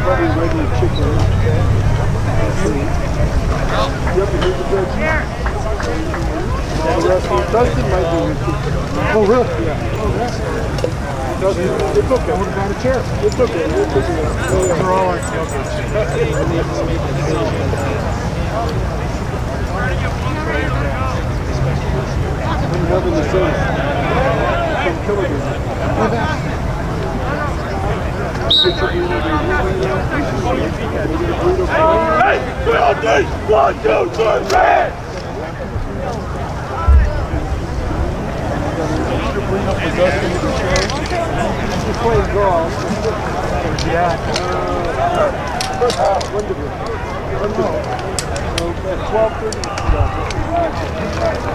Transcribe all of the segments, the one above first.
Probably regular chicken. Yep, here's the bread. Dustin might be with you. Oh, really? Yeah. Oh, yeah. Dustin, it's okay. I would have got a chair. It's okay. We'll figure it out. We're all right. I'm loving the sun. From kilograms. Hey, 1, 2, 3, red! You're playing golf. Yeah. At 12:30.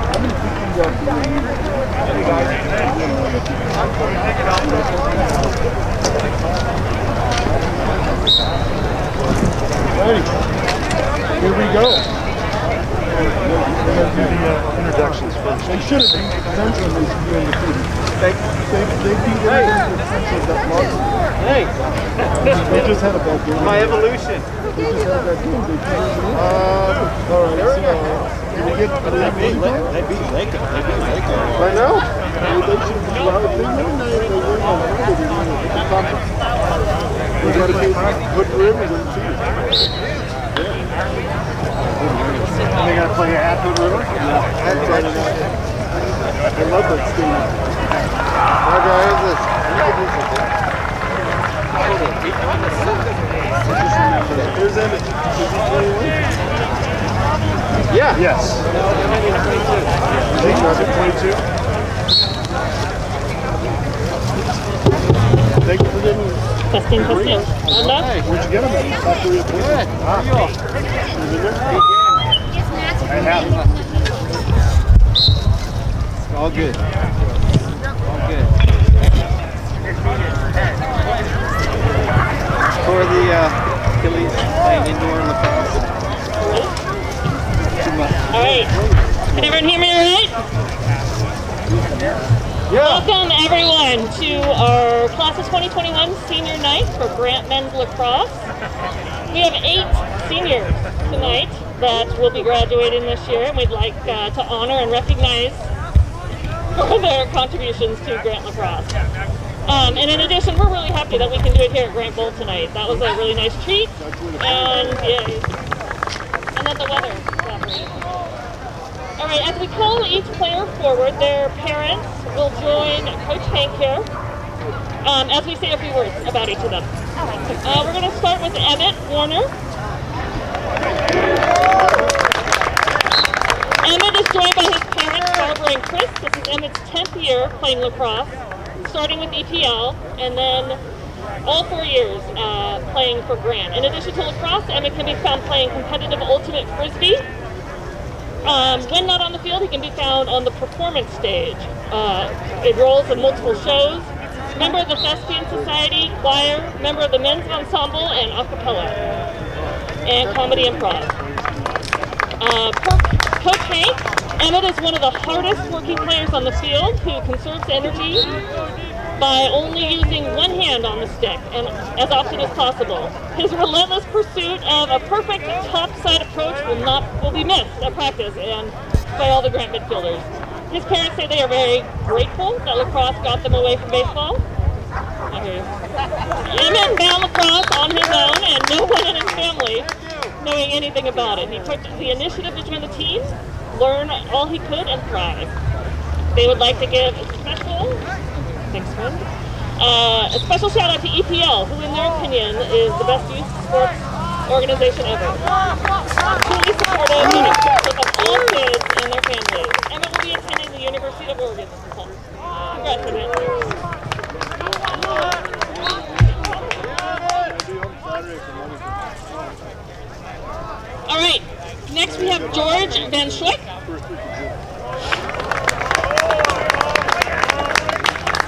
How many people you got? Ready. Here we go. We're going to do the introductions first. They should have been essential in the team. They beat the essential that lost. Hey! They just had a bad game. My evolution. They just had a bad game. All right. They beat Laker. I know. They should be loud. They win on Friday. They conference. We got to be good for him and good team. They got to play at the river? Yeah. I love that stadium. Okay, here's this. Here's Emmett. Is he 21? Yeah. Yes. Is he 22? Thank you for getting Testing. Hey, where'd you get him at? After we had played? Good. How are you all? I have. All good. All good. For the Achilles playing indoor lacrosse. Too much. All right. Can everyone hear me all right? Yeah. Welcome everyone to our class of 2021 senior night for Grant Men's Lacrosse. We have 8 seniors tonight that will be graduating this year, and we'd like to honor and recognize for their contributions to Grant Lacrosse. And in addition, we're really happy that we can do it here at Grant Bowl tonight. That was a really nice treat, and that the weather cooperated. All right, as we call each player forward, their parents will join Coach Hank here as we say a few words about each of them. We're going to start with Emmett Warner. Emmett is joined by his parents, Barbara and Chris. This is Emmett's 10th year playing lacrosse, starting with EPL, and then all 4 years playing for Grant. In addition to lacrosse, Emmett can be found playing competitive ultimate frisbee. When not on the field, he can be found on the performance stage. It rolls in multiple shows. Member of the Thespian Society, choir, member of the men's ensemble, and a cappella, and comedy improv. Coach Hank, Emmett is one of the hardest working players on the field who conserves energy by only using one hand on the stick and as often as possible. His relentless pursuit of a perfect top-side approach will be missed at practice and by all the Grant midfielders. His parents say they are very grateful that lacrosse got them away from baseball. I hear you. Emmett found lacrosse on his own and no one in his family knowing anything about it. He took the initiative to join the team, learn all he could, and thrive. They would like to give a special shout out to EPL, who in their opinion is the best youth sports organization ever. Truly supportive and inclusive of all kids and their families. Emmett will be attending the University of Oregon this fall. Congrats, Emmett. All right, next we have George Van Schwick.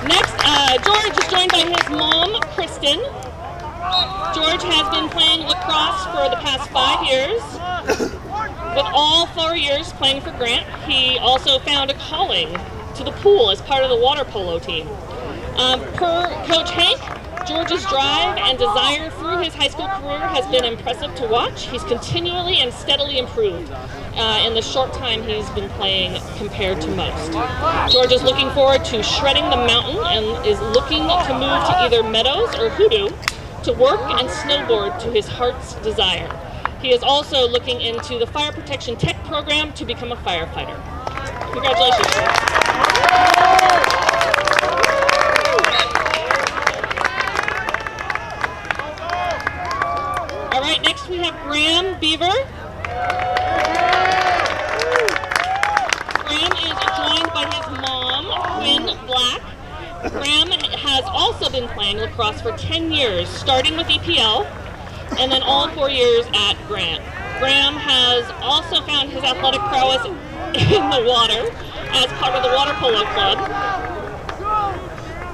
Next, George is joined by his mom, Kristen. George has been playing lacrosse for the past 5 years, with all 4 years playing for Grant. He also found a calling to the pool as part of the water polo team. Per Coach Hank, George's drive and desire through through his high school career has been impressive to watch. He's continually and steadily improved in the short time he's been playing compared to most. George is looking forward to shredding the mountain and is looking to move to either Meadows or Hoodoo to work and snowboard to his heart's desire. He is also looking into the Fire Protection Tech program to become a firefighter. Congratulations, George. All right, next we have Graham Beaver. Graham is joined by his mom, Quinn Black. Graham has also been playing lacrosse for 10 years, starting with EPL, and then all 4 years at Grant. Graham has also found his athletic prowess in the water as part of the water polo club.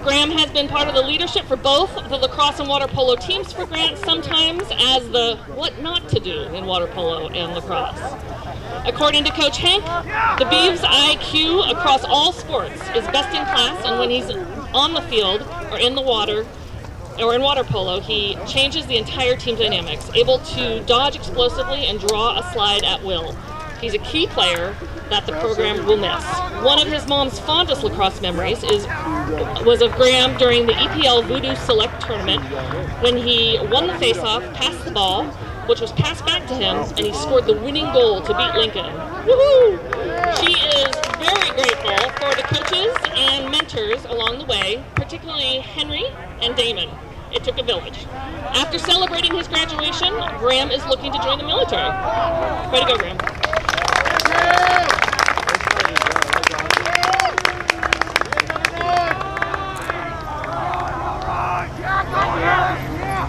Graham has been part of the leadership for both the lacrosse and water polo teams for Grant, sometimes as the what not to do in water polo and lacrosse. According to Coach Hank, the Beavs' IQ across all sports is best in class, and when he's on the field or in the water or in water polo, he changes the entire team dynamics, able to dodge explosively and draw a slide at will. He's a key player that the program will miss. One of his mom's fondest lacrosse memories was of Graham during the EPL Voodoo Select Tournament when he won the faceoff, passed the ball, which was passed back to him, and he scored the winning goal to beat Lincoln. Woohoo! She is very grateful for the coaches and mentors along the way, particularly Henry and Damon. It took a village. After celebrating his graduation, Graham is looking to join the military. Way to go, Graham.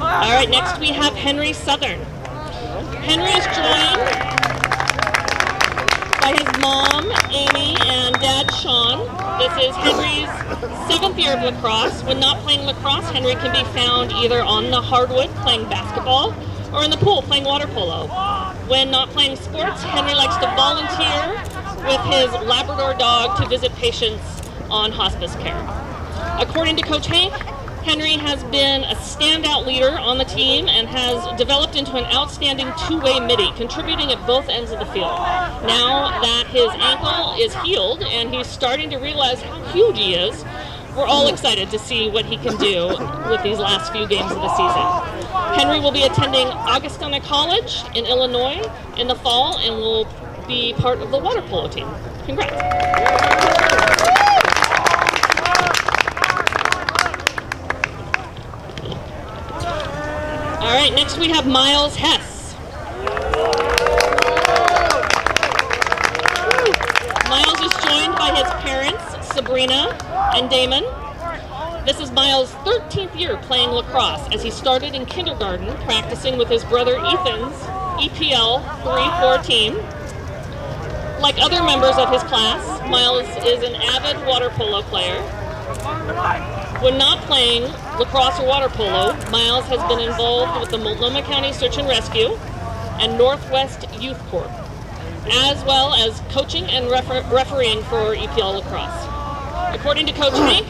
All right, next we have Henry Southern. Henry is joined by his mom, Amy, and dad, Sean. This is Henry's 7th year of lacrosse. When not playing lacrosse, Henry can be found either on the hardwood playing basketball or in the pool playing water polo. When not playing sports, Henry likes to volunteer with his Labrador dog to visit patients on hospice care. According to Coach Hank, Henry has been a standout leader on the team and has developed into an outstanding two-way midi, contributing at both ends of the field. Now that his ankle is healed and he's starting to realize how huge he is, we're all excited to see what he can do with these last few games of the season. Henry will be attending Augustana College in Illinois in the fall and will be part of the water polo team. Congrats. All right, next we have Miles Hess. Miles is joined by his parents, Sabrina and Damon. This is Miles' 13th year playing lacrosse as he started in kindergarten practicing with his brother Ethan's EPL 3-4 team. Like other members of his class, Miles is an avid water polo player. When not playing lacrosse or water polo, Miles has been involved with the Multnomah County Search and Rescue and Northwest Youth Corps, as well as coaching and refereeing for EPL lacrosse. According to Coach Hank,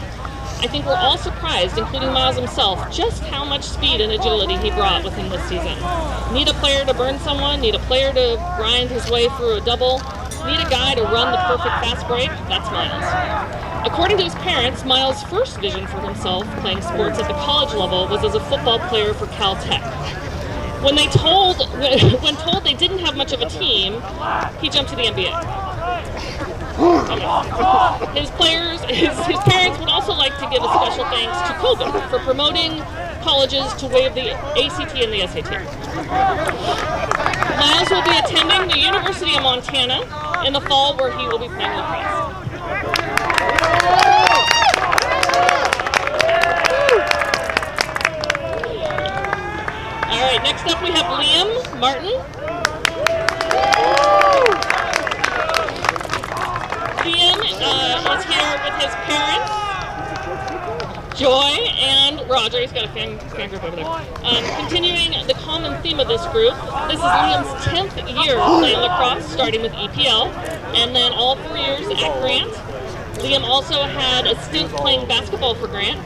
I think we're all surprised, including Miles himself, just how much speed and agility he brought with him this season. Need a player to burn someone, need a player to grind his way through a double, need a guy to run the perfect fast break? That's Miles. According to his parents, Miles' first vision for himself playing sports at the college level was as a football player for Caltech. When told they didn't have much of a team, he jumped to the NBA. His parents would also like to give a special thanks to COVID for promoting colleges to waive the ACT and the SAT. Miles will be attending the University of Montana in the fall, where he will be playing lacrosse. All right, next up we have Liam Martin. Liam is here with his parents, Joy and Roger. He's got a fan group over there. Continuing the common theme of this group, this is Liam's 10th year playing lacrosse, starting with EPL, and then all 4 years at Grant. Liam also had a stint playing basketball for Grant.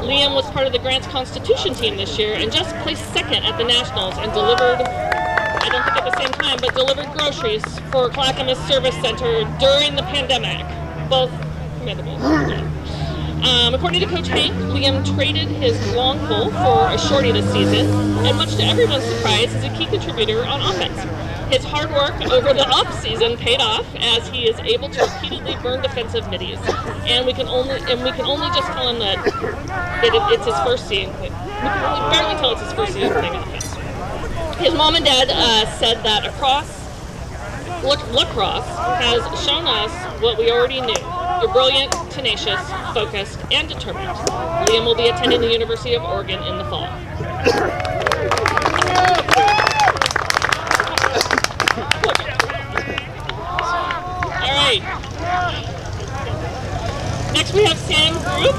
Liam was part of the Grant's Constitution team this year and just placed second at the Nationals and delivered, I don't think at the same time, but delivered groceries for Clackamas Service Center during the pandemic. Both commendable. According to Coach Hank, Liam traded his long pole for a Shorey this season, and much to everyone's surprise, is a key contributor on offense. His hard work over the off-season paid off as he is able to repeatedly burn defensive middies, and we can only just tell him that it's his first season. We can only barely tell it's his first season playing offense. His mom and dad said that lacrosse has shown us what we already knew. You're brilliant, tenacious, focused, and determined. Liam will be attending the University of Oregon in the fall. All right. Next we have Sam Group.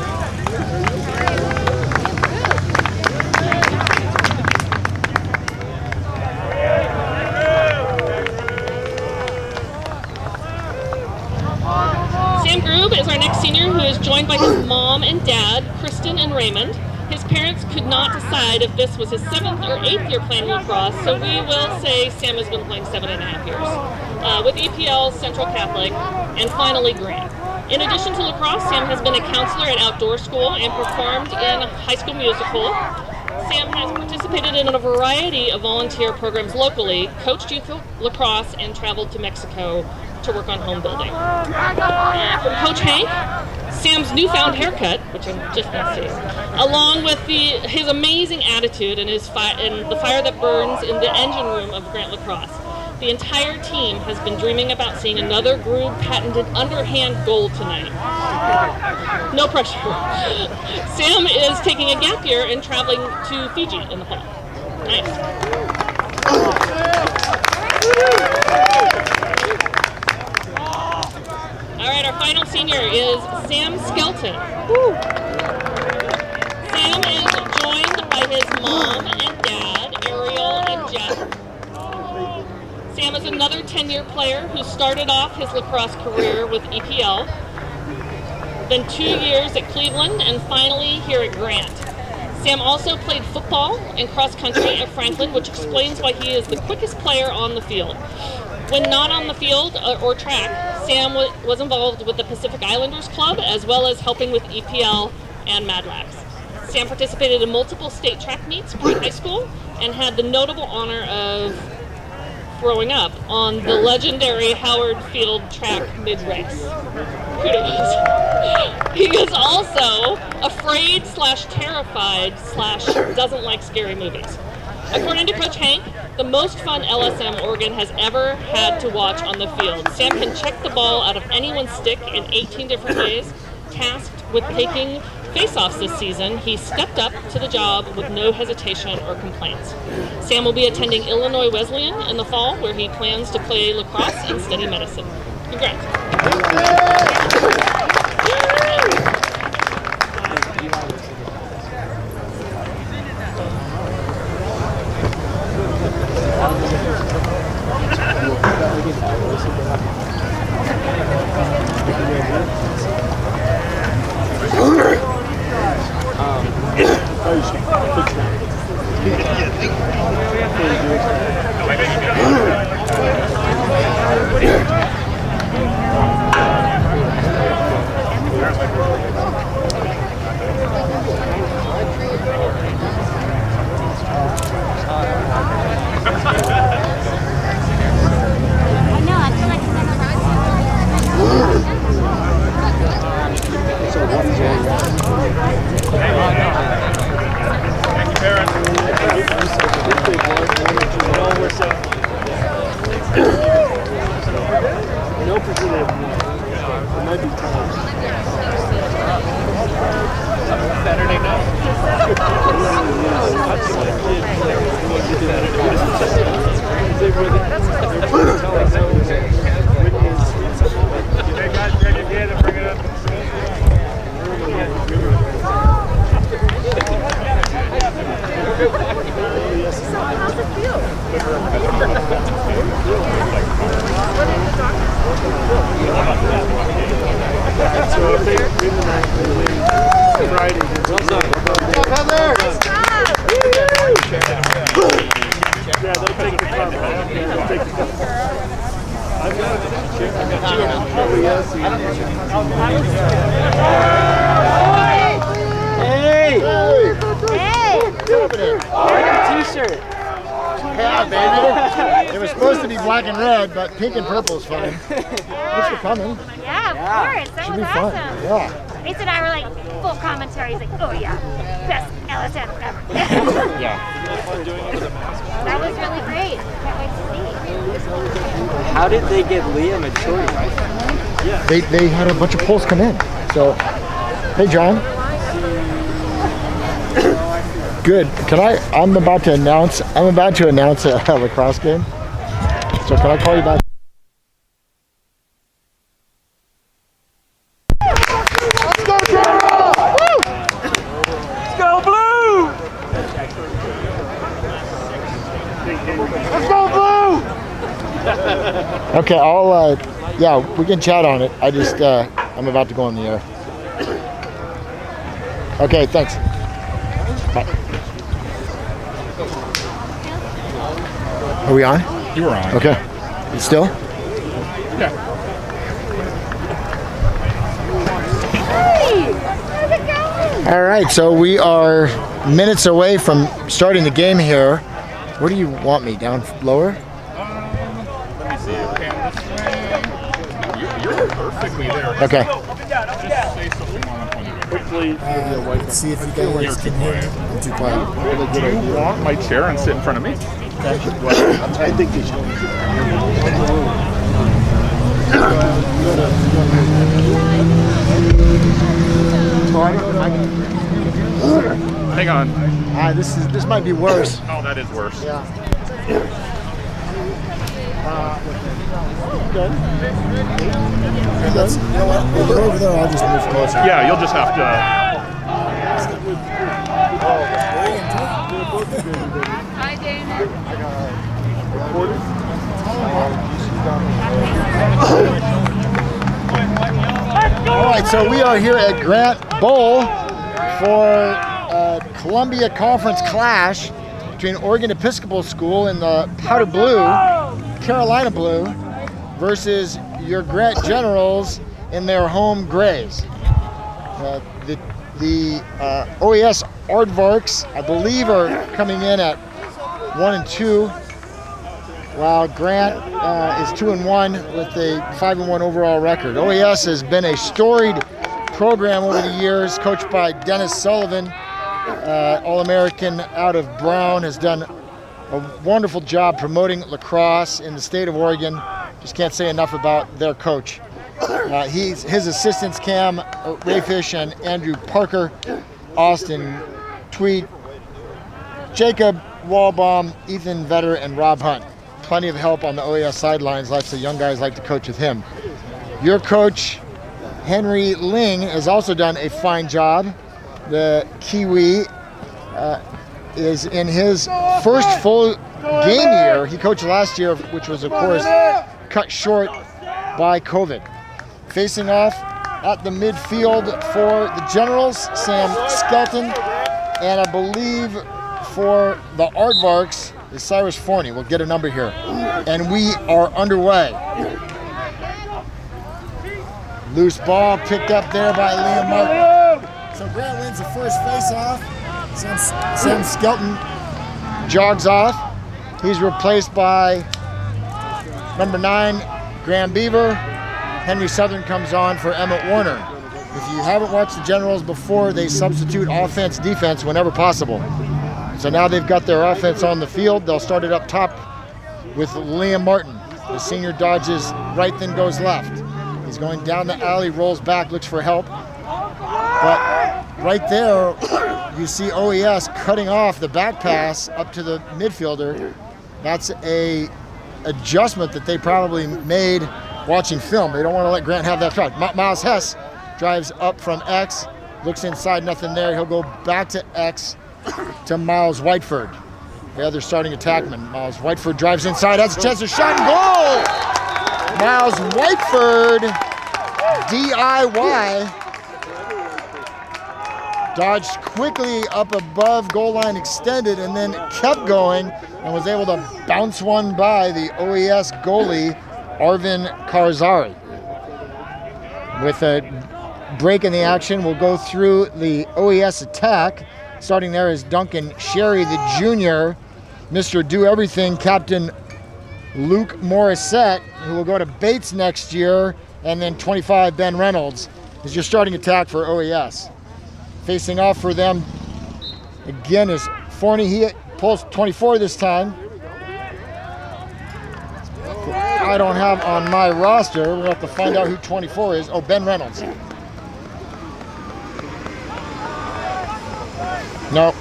Sam Grube is our next senior, who is joined by his mom and dad, Kristen and Raymond. His parents could not decide if this was his 7th or 8th year playing lacrosse, so we will say Sam has been playing 7.5 years. With EPL, Central Catholic, and finally Grant. In addition to lacrosse, Sam has been a counselor at outdoor school and performed in High School Musical. Sam has participated in a variety of volunteer programs locally, coached youth lacrosse, and traveled to Mexico to work on home building. From Coach Hank, Sam's newfound haircut, which I'm just now seeing, along with his amazing attitude and the fire that burns in the engine room of Grant Lacrosse. The entire team has been dreaming about seeing another Grube patented underhand goal tonight. No pressure. Sam is taking a gap year and traveling to Fiji in the fall. Nice. All right, our final senior is Sam Skelton. Woo. Sam is joined by his mom and dad, Ariel and Jeff. Sam is another 10-year player who started off his lacrosse career with EPL, then 2 years at Cleveland, and finally here at Grant. Sam also played football and cross country at Franklin, which explains why he is the quickest player on the field. When not on the field or track, Sam was involved with the Pacific Islanders Club, as well as helping with EPL and Mad Lax. Sam participated in multiple state track meets pre-high school and had the notable honor of throwing up on the legendary Howard Field track mid-race. Kudos. He is also afraid/terrified/doesn't like scary movies. According to Coach Hank, the most fun LSM Oregon has ever had to watch on the field. Sam can check the ball out of anyone's stick in 18 different ways. Tasked with taking face-offs this season, he stepped up to the job with no hesitation or complaints. Sam will be attending Illinois Wesleyan in the fall, where he plans to play lacrosse and study medicine. Congrats. Hey! Hey! T-shirt. Yeah, baby. It was supposed to be black and red, but pink and purple is fine. Thanks for coming. Yeah, of course. That Should was be fun. awesome. Yeah. Mace and I were like full commentary. He's like, oh yeah, best LSM ever. Yeah. That was really great. Can't wait to see. How did they get Liam and Shorey? They had a bunch of polls come in. So, hey, John. Good. I'm about to announce a lacrosse game. So can I call you back? Let's go, Blue! Let's go, Blue! Okay, yeah, we can chat on it. I'm about to go on the air. Okay, thanks. Bye. Are we on? You were on. Okay. Still? Yeah. Hey, how's it going? All right, so we are minutes away from starting the game here. Where do you want me? Down lower? Let me see. Okay, this way. You're perfectly there. Okay. Just say something on the phone. Hopefully, Let's see if you guys can hear me. I'm too quiet. Do you want my chair and sit in front of me? I think they should. Hang on. This might be worse. Oh, that is worse. Yeah. You know what? We'll go over there. I'll just move closer. Yeah, you'll just have to. Hi, Damon. All right, so we are here at Grant Bowl for Columbia Conference clash between Oregon Episcopal School in the powder blue, Carolina blue, versus your Grant Generals in their home grays. The OES Aardvarks, I believe, are coming in at 1 and 2, while Grant is 2 and 1 with a 5 and 1 overall record. OES has been a storied program over the years, coached by Dennis Sullivan, All-American out of Brown, has done a wonderful job promoting lacrosse in the state of Oregon. Just can't say enough about their coach. His assistants, Cam Rayfish and Andrew Parker, Austin Tweed, Jacob Walbaum, Ethan Vetter, and Rob Hunt. Plenty of help on the OES sidelines. Lots of young guys like to coach with him. Your coach, Henry Ling, has also done a fine job. The Kiwi is in his first full game year. He coached last year, which was, of course, cut short by COVID. Facing off at the midfield for the Generals, Sam Skelton, and I believe for the Aardvarks is Cyrus Forney. We'll get a number here. And we are underway. Loose ball picked up there by Liam Martin. So Grant wins the first face-off. Sam Skelton jogs off. He's replaced by number 9, Graham Beaver. Henry Southern comes on for Emmett Warner. If you haven't watched the Generals before, they substitute offense, defense whenever possible. So now they've got their offense on the field. They'll start it up top with Liam Martin. The senior dodges right, then goes left. He's going down the alley, rolls back, looks for help. But right there, you see OES cutting off the back pass up to the midfielder. That's a adjustment that they probably made watching film. They don't want to let Grant have that try. Miles Hess drives up from X, looks inside, nothing there. He'll go back to X to Miles Whiteford, the other starting attackman. Miles Whiteford drives inside, has a chance to shot and goal! Miles Whiteford, DIY, dodged quickly up above goal line, extended, and then kept going and was able to bounce one by the OES goalie, Arvin Karzari. With a break in the action, we'll go through the OES attack. Starting there is Duncan Shorey, the junior, Mr. Do Everything, Captain Luke Morissette, who will go to Bates next year, and then 25, Ben Reynolds, is your starting attack for OES. Facing off for them, again, is Forney. He pulls 24 this time. I don't have on my roster. We'll have to find out who 24 is. Oh, Ben Reynolds. No,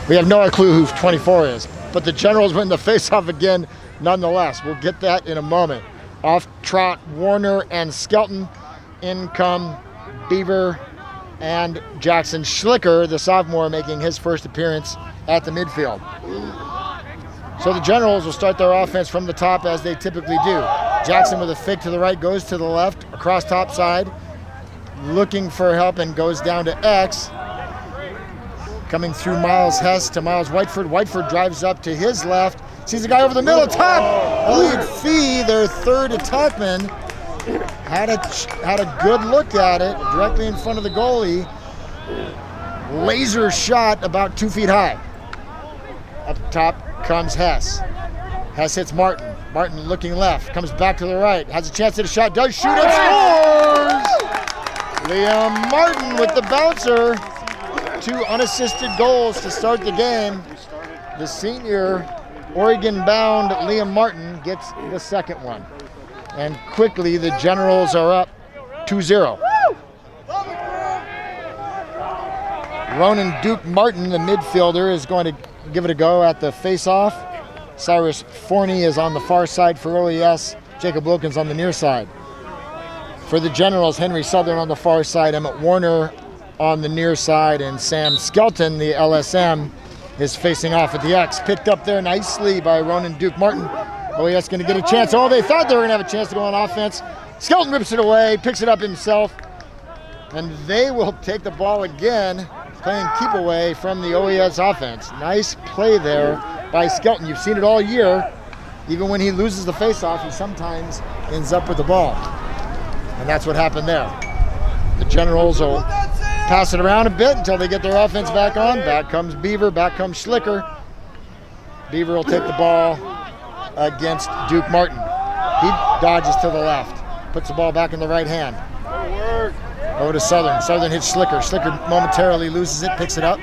we have no clue who 24 is. But the Generals win the face-off again, nonetheless. We'll get that in a moment. Off trot, Warner and Skelton. In come Beaver and Jackson Schlicker, the sophomore, making his first appearance at the midfield. So the Generals will start their offense from the top as they typically do. Jackson with a fake to the right, goes to the left, across top side, looking for help and goes down to X. Coming through Miles Hess to Miles Whiteford. Whiteford drives up to his left, sees a guy over the middle, top! Elliot Fee, their third attackman, had a good look at it, directly in front of the goalie. Laser shot about 2 feet high. Up top comes Hess. Hess hits Martin. Martin looking left, comes back to the right, has a chance at a shot, does shoot and scores! Liam Martin with the bouncer. 2 unassisted goals to start the game. The senior Oregon-bound Liam Martin gets the second one. And quickly the Generals are up 2-0. Ronan Duke Martin, the midfielder, is going to give it a go at the face-off. Cyrus Forney is on the far side for OES. Jacob Wilkins on the near side. For the Generals, Henry Southern on the far side, Emmett Warner on the near side, and Sam Skelton, the LSM, is facing off at the X. Picked up there nicely by Ronan Duke Martin. OES going to get a chance. Oh, they thought they were going to have a chance to go on offense. Skelton rips it away, picks it up himself, and they will take the ball again, playing keep away from the OES offense. Nice play there by Skelton. You've seen it all year. Even when he loses the faceoff, he sometimes ends up with the ball. And that's what happened there. The Generals will pass it around a bit until they get their offense back on. Back comes Beaver, back comes Schlicker. Beaver will take the ball against Duke Martin. He dodges to the left, puts the ball back in the right hand. Over to Southern. Southern hits Schlicker. Schlicker momentarily loses it, picks it up.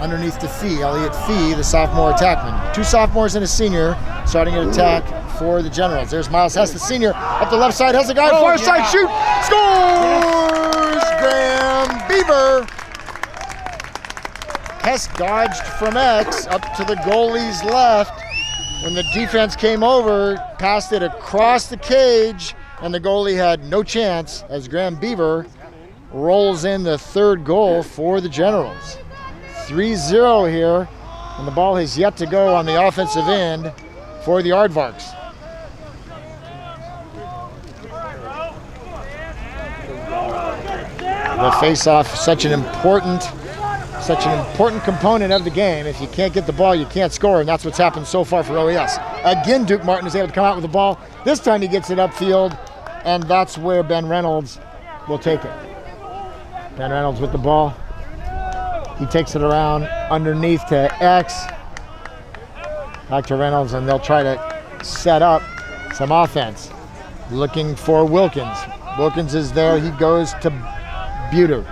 Underneath to Fee, Elliot Fee, the sophomore attackman. 2 sophomores and a senior starting an attack for the Generals. There's Miles Hess, the senior, up the left side, has a guy, far side, shoot, scores! Graham Beaver. Hess dodged from X up to the goalie's left. When the defense came over, passed it across the cage, and the goalie had no chance as Graham Beaver rolls in the third goal for the Generals. 3-0 here, and the ball has yet to go on the offensive end for the Aardvarks. The face-off, such an important component of the game. If you can't get the ball, you can't score, and that's what's happened so far for OES. Again, Duke Martin is able to come out with the ball. This time he gets it upfield, and that's where Ben Reynolds will take it. Ben Reynolds with the ball. He takes it around underneath to X. Back to Reynolds, and they'll try to set up some offense. Looking for Wilkins. Wilkins is there. He goes to Buter.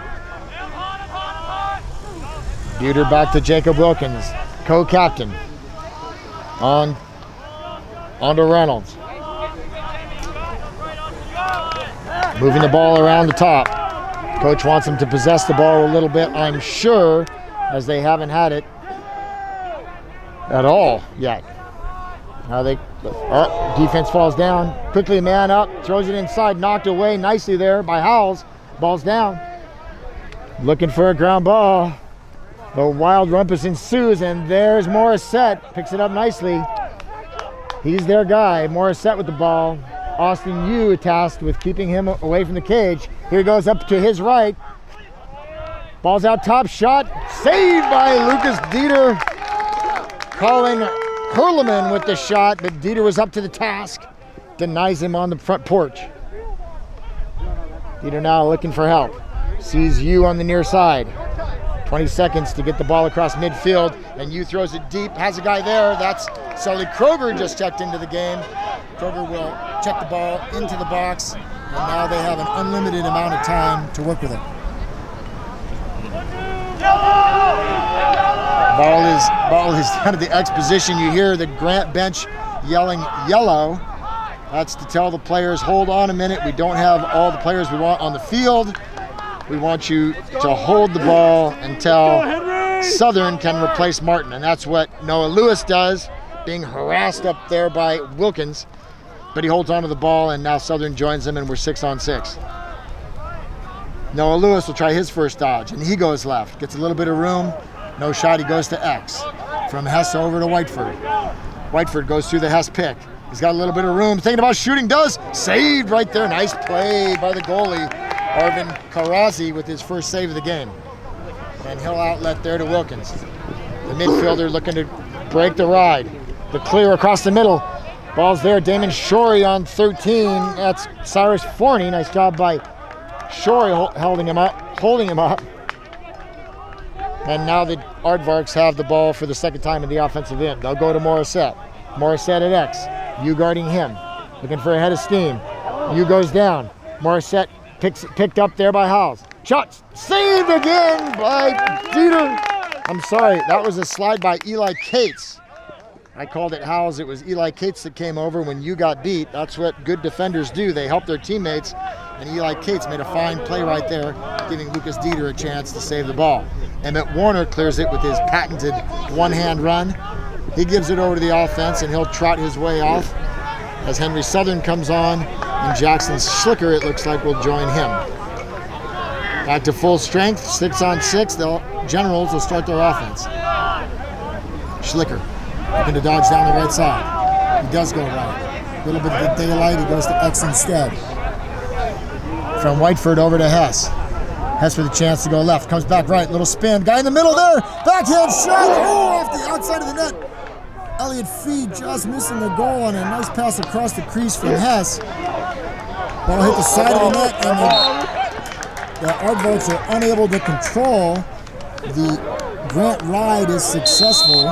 Buter back to Jacob Wilkins, co-captain. On to Reynolds. Moving the ball around the top. Coach wants them to possess the ball a little bit, I'm sure, as they haven't had it at all yet. Now defense falls down. Quickly a man up, throws it inside, knocked away nicely there by Howells. Ball's down. Looking for a ground ball. The wild rumpus ensues, and there's Morissette. Picks it up nicely. He's their guy. Morissette with the ball. Austin Yu tasked with keeping him away from the cage. Here he goes up to his right. Ball's out top, shot. Saved by Lucas Dieter. Calling Hurleman with the shot, but Dieter was up to the task. Denies him on the front porch. Dieter now looking for help. Sees you on the near side. 20 seconds to get the ball across midfield, and you throws it deep. Has a guy there. That's Sully Kroger just checked into the game. Kroger will check the ball into the box, and now they have an unlimited amount of time to work with it. Ball is down at the X position. You hear the Grant bench yelling yellow. That's to tell the players, hold on a minute. We don't have all the players we want on the field. We want you to hold the ball until Southern can replace Martin. And that's what Noah Lewis does, being harassed up there by Wilkins. But he holds onto the ball, and now Southern joins him, and we're 6-on-6. Noah Lewis will try his first dodge, and he goes left. Gets a little bit of room. No shot, he goes to X. From Hess over to Whiteford. Whiteford goes through the Hess pick. He's got a little bit of room. Thinking about shooting, does. Saved right there. Nice play by the goalie, Arvin Karazi, with his first save of the game. And he'll outlet there to Wilkins. The midfielder looking to break the ride. The clear across the middle. Ball's there. Damon Shorey on 13. That's Cyrus Forney. Nice job by Shorey holding him up. And now the Aardvarks have the ball for the second time in the offensive end. They'll go to Morissette. Morissette at X. You guarding him. Looking for a head of steam. You goes down. Morissette picked up there by Howes. Shot saved again by Dieter. I'm sorry, that was a slide by Eli Cates. I called it Howes. It was Eli Cates that came over when you got beat. That's what good defenders do. They help their teammates. And Eli Cates made a fine play right there, giving Lucas Dieter a chance to save the ball. Emmett Warner clears it with his patented one-hand run. He gives it over to the offense, and he'll trot his way off as Henry Southern comes on, and Jackson Schlicker, it looks like, will join him. Back to full strength, 6-on-6. The Generals will start their offense. Schlicker looking to dodge down the right side. He does go right. A little bit of the daylight, he goes to X instead. From Whiteford over to Hess. Hess with a chance to go left. Comes back right. Little spin. Guy in the middle there. Backhand shot. Oh, off the outside of the net. Elliott Fee just missing the goal on a nice pass across the crease from Hess. Ball hit the side of the net, and the Aardvarks are unable to control. The Grant ride is successful.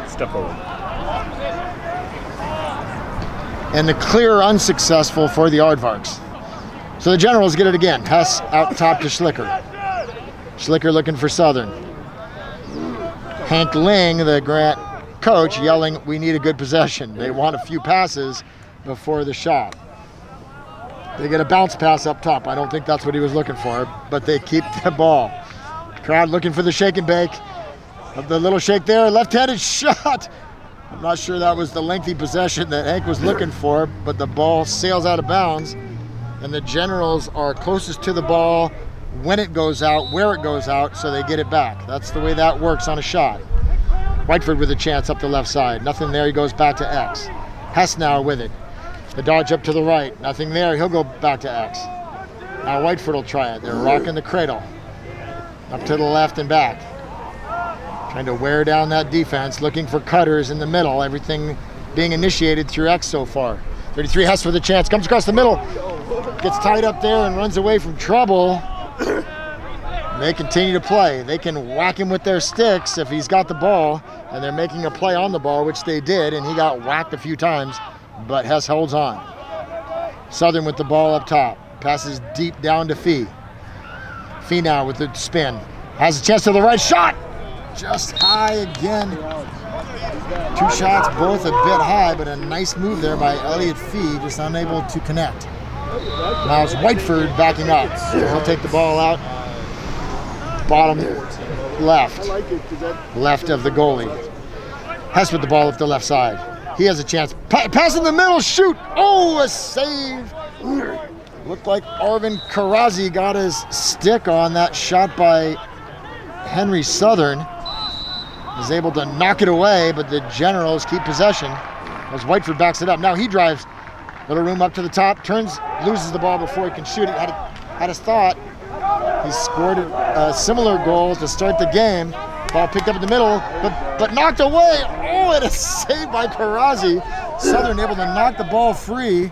Step forward. And the clear unsuccessful for the Aardvarks. So the Generals get it again. Hess out top to Schlicker. Schlicker looking for Southern. Hank Ling, the Grant coach, yelling, we need a good possession. They want a few passes before the shot. They get a bounce pass up top. I don't think that's what he was looking for, but they keep the ball. Crowd looking for the shake and bake. The little shake there, left-handed shot. I'm not sure that was the lengthy possession that Hank was looking for, but the ball sails out of bounds. And the Generals are closest to the ball when it goes out, where it goes out, so they get it back. That's the way that works on a shot. Whiteford with a chance up the left side. Nothing there, he goes back to X. Hess now with it. The dodge up to the right. Nothing there, he'll go back to X. Now Whiteford will try it. They're rocking the cradle. Up to the left and back. Trying to wear down that defense, looking for cutters in the middle. Everything being initiated through X so far. 33 Hess with a chance, comes across the middle. Gets tied up there and runs away from trouble. They continue to play. They can whack him with their sticks if he's got the ball, and they're making a play on the ball, which they did, and he got whacked a few times, but Hess holds on. Southern with the ball up top. Passes deep down to Fee. Fee now with the spin. Has a chance to the right, shot! Just high again. Two shots, both a bit high, but a nice move there by Elliott Fee, just unable to connect. Now it's Whiteford backing up. So he'll take the ball out. Bottom left of the goalie. Hess with the ball up the left side. He has a chance. Pass in the middle, shoot! Oh, a save! Looked like Arvin Karazi got his stick on that shot by Henry Southern. Was able to knock it away, but the Generals keep possession as Whiteford backs it up. Now he drives. Little room up to the top, turns, loses the ball before he can shoot it. Had his thought. He scored a similar goal to start the game. Ball picked up in the middle, but knocked away. Oh, and a save by Karazi. Southern able to knock the ball free.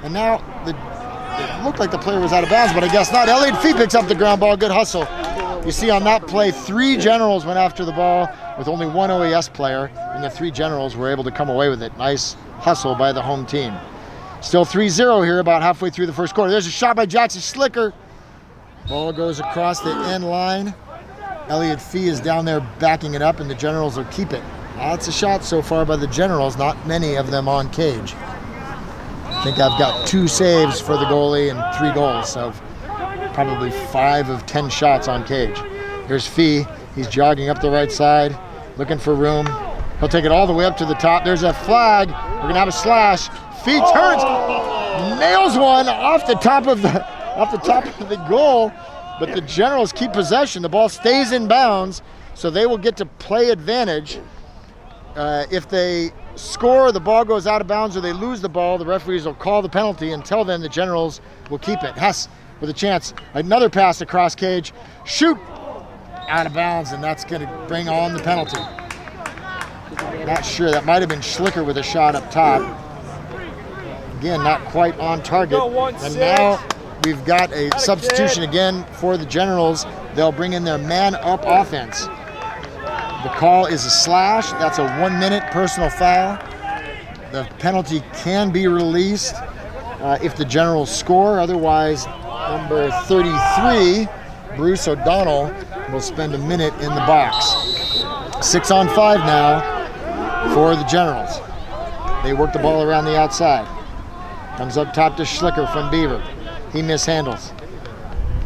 And now it looked like the player was out of bounds, but I guess not. Elliott Fee picks up the ground ball. Good hustle. You see on that play, 3 Generals went after the ball with only 1 OES player, and the 3 Generals were able to come away with it. Nice hustle by the home team. Still 3-0 here, about halfway through the first quarter. There's a shot by Jackson Schlicker. Ball goes across the end line. Elliott Fee is down there backing it up, and the Generals will keep it. Lots of shots so far by the Generals, not many of them on cage. I think I've got 2 saves for the goalie and 3 goals, so probably 5 of 10 shots on cage. Here's Fee. He's jogging up the right side, looking for room. He'll take it all the way up to the top. There's a flag. We're gonna have a slash. Fee turns, nails one off the top of the goal, but the Generals keep possession. The ball stays in bounds, so they will get to play advantage. If they score, the ball goes out of bounds, or they lose the ball, the referees will call the penalty. Until then, the Generals will keep it. Hess with a chance. Another pass across cage. Shoot! Out of bounds, and that's going to bring on the penalty. Not sure. That might have been Schlicker with a shot up top. Again, not quite on target. And now we've got a substitution again for the Generals. They'll bring in their man-up offense. The call is a slash. That's a 1-minute personal foul. The penalty can be released if the Generals score. Otherwise, number 33, Bruce O'Donnell, will spend a minute in the box. 6-on-5 now for the Generals. They work the ball around the outside. Comes up top to Schlicker from Beaver. He mishandles.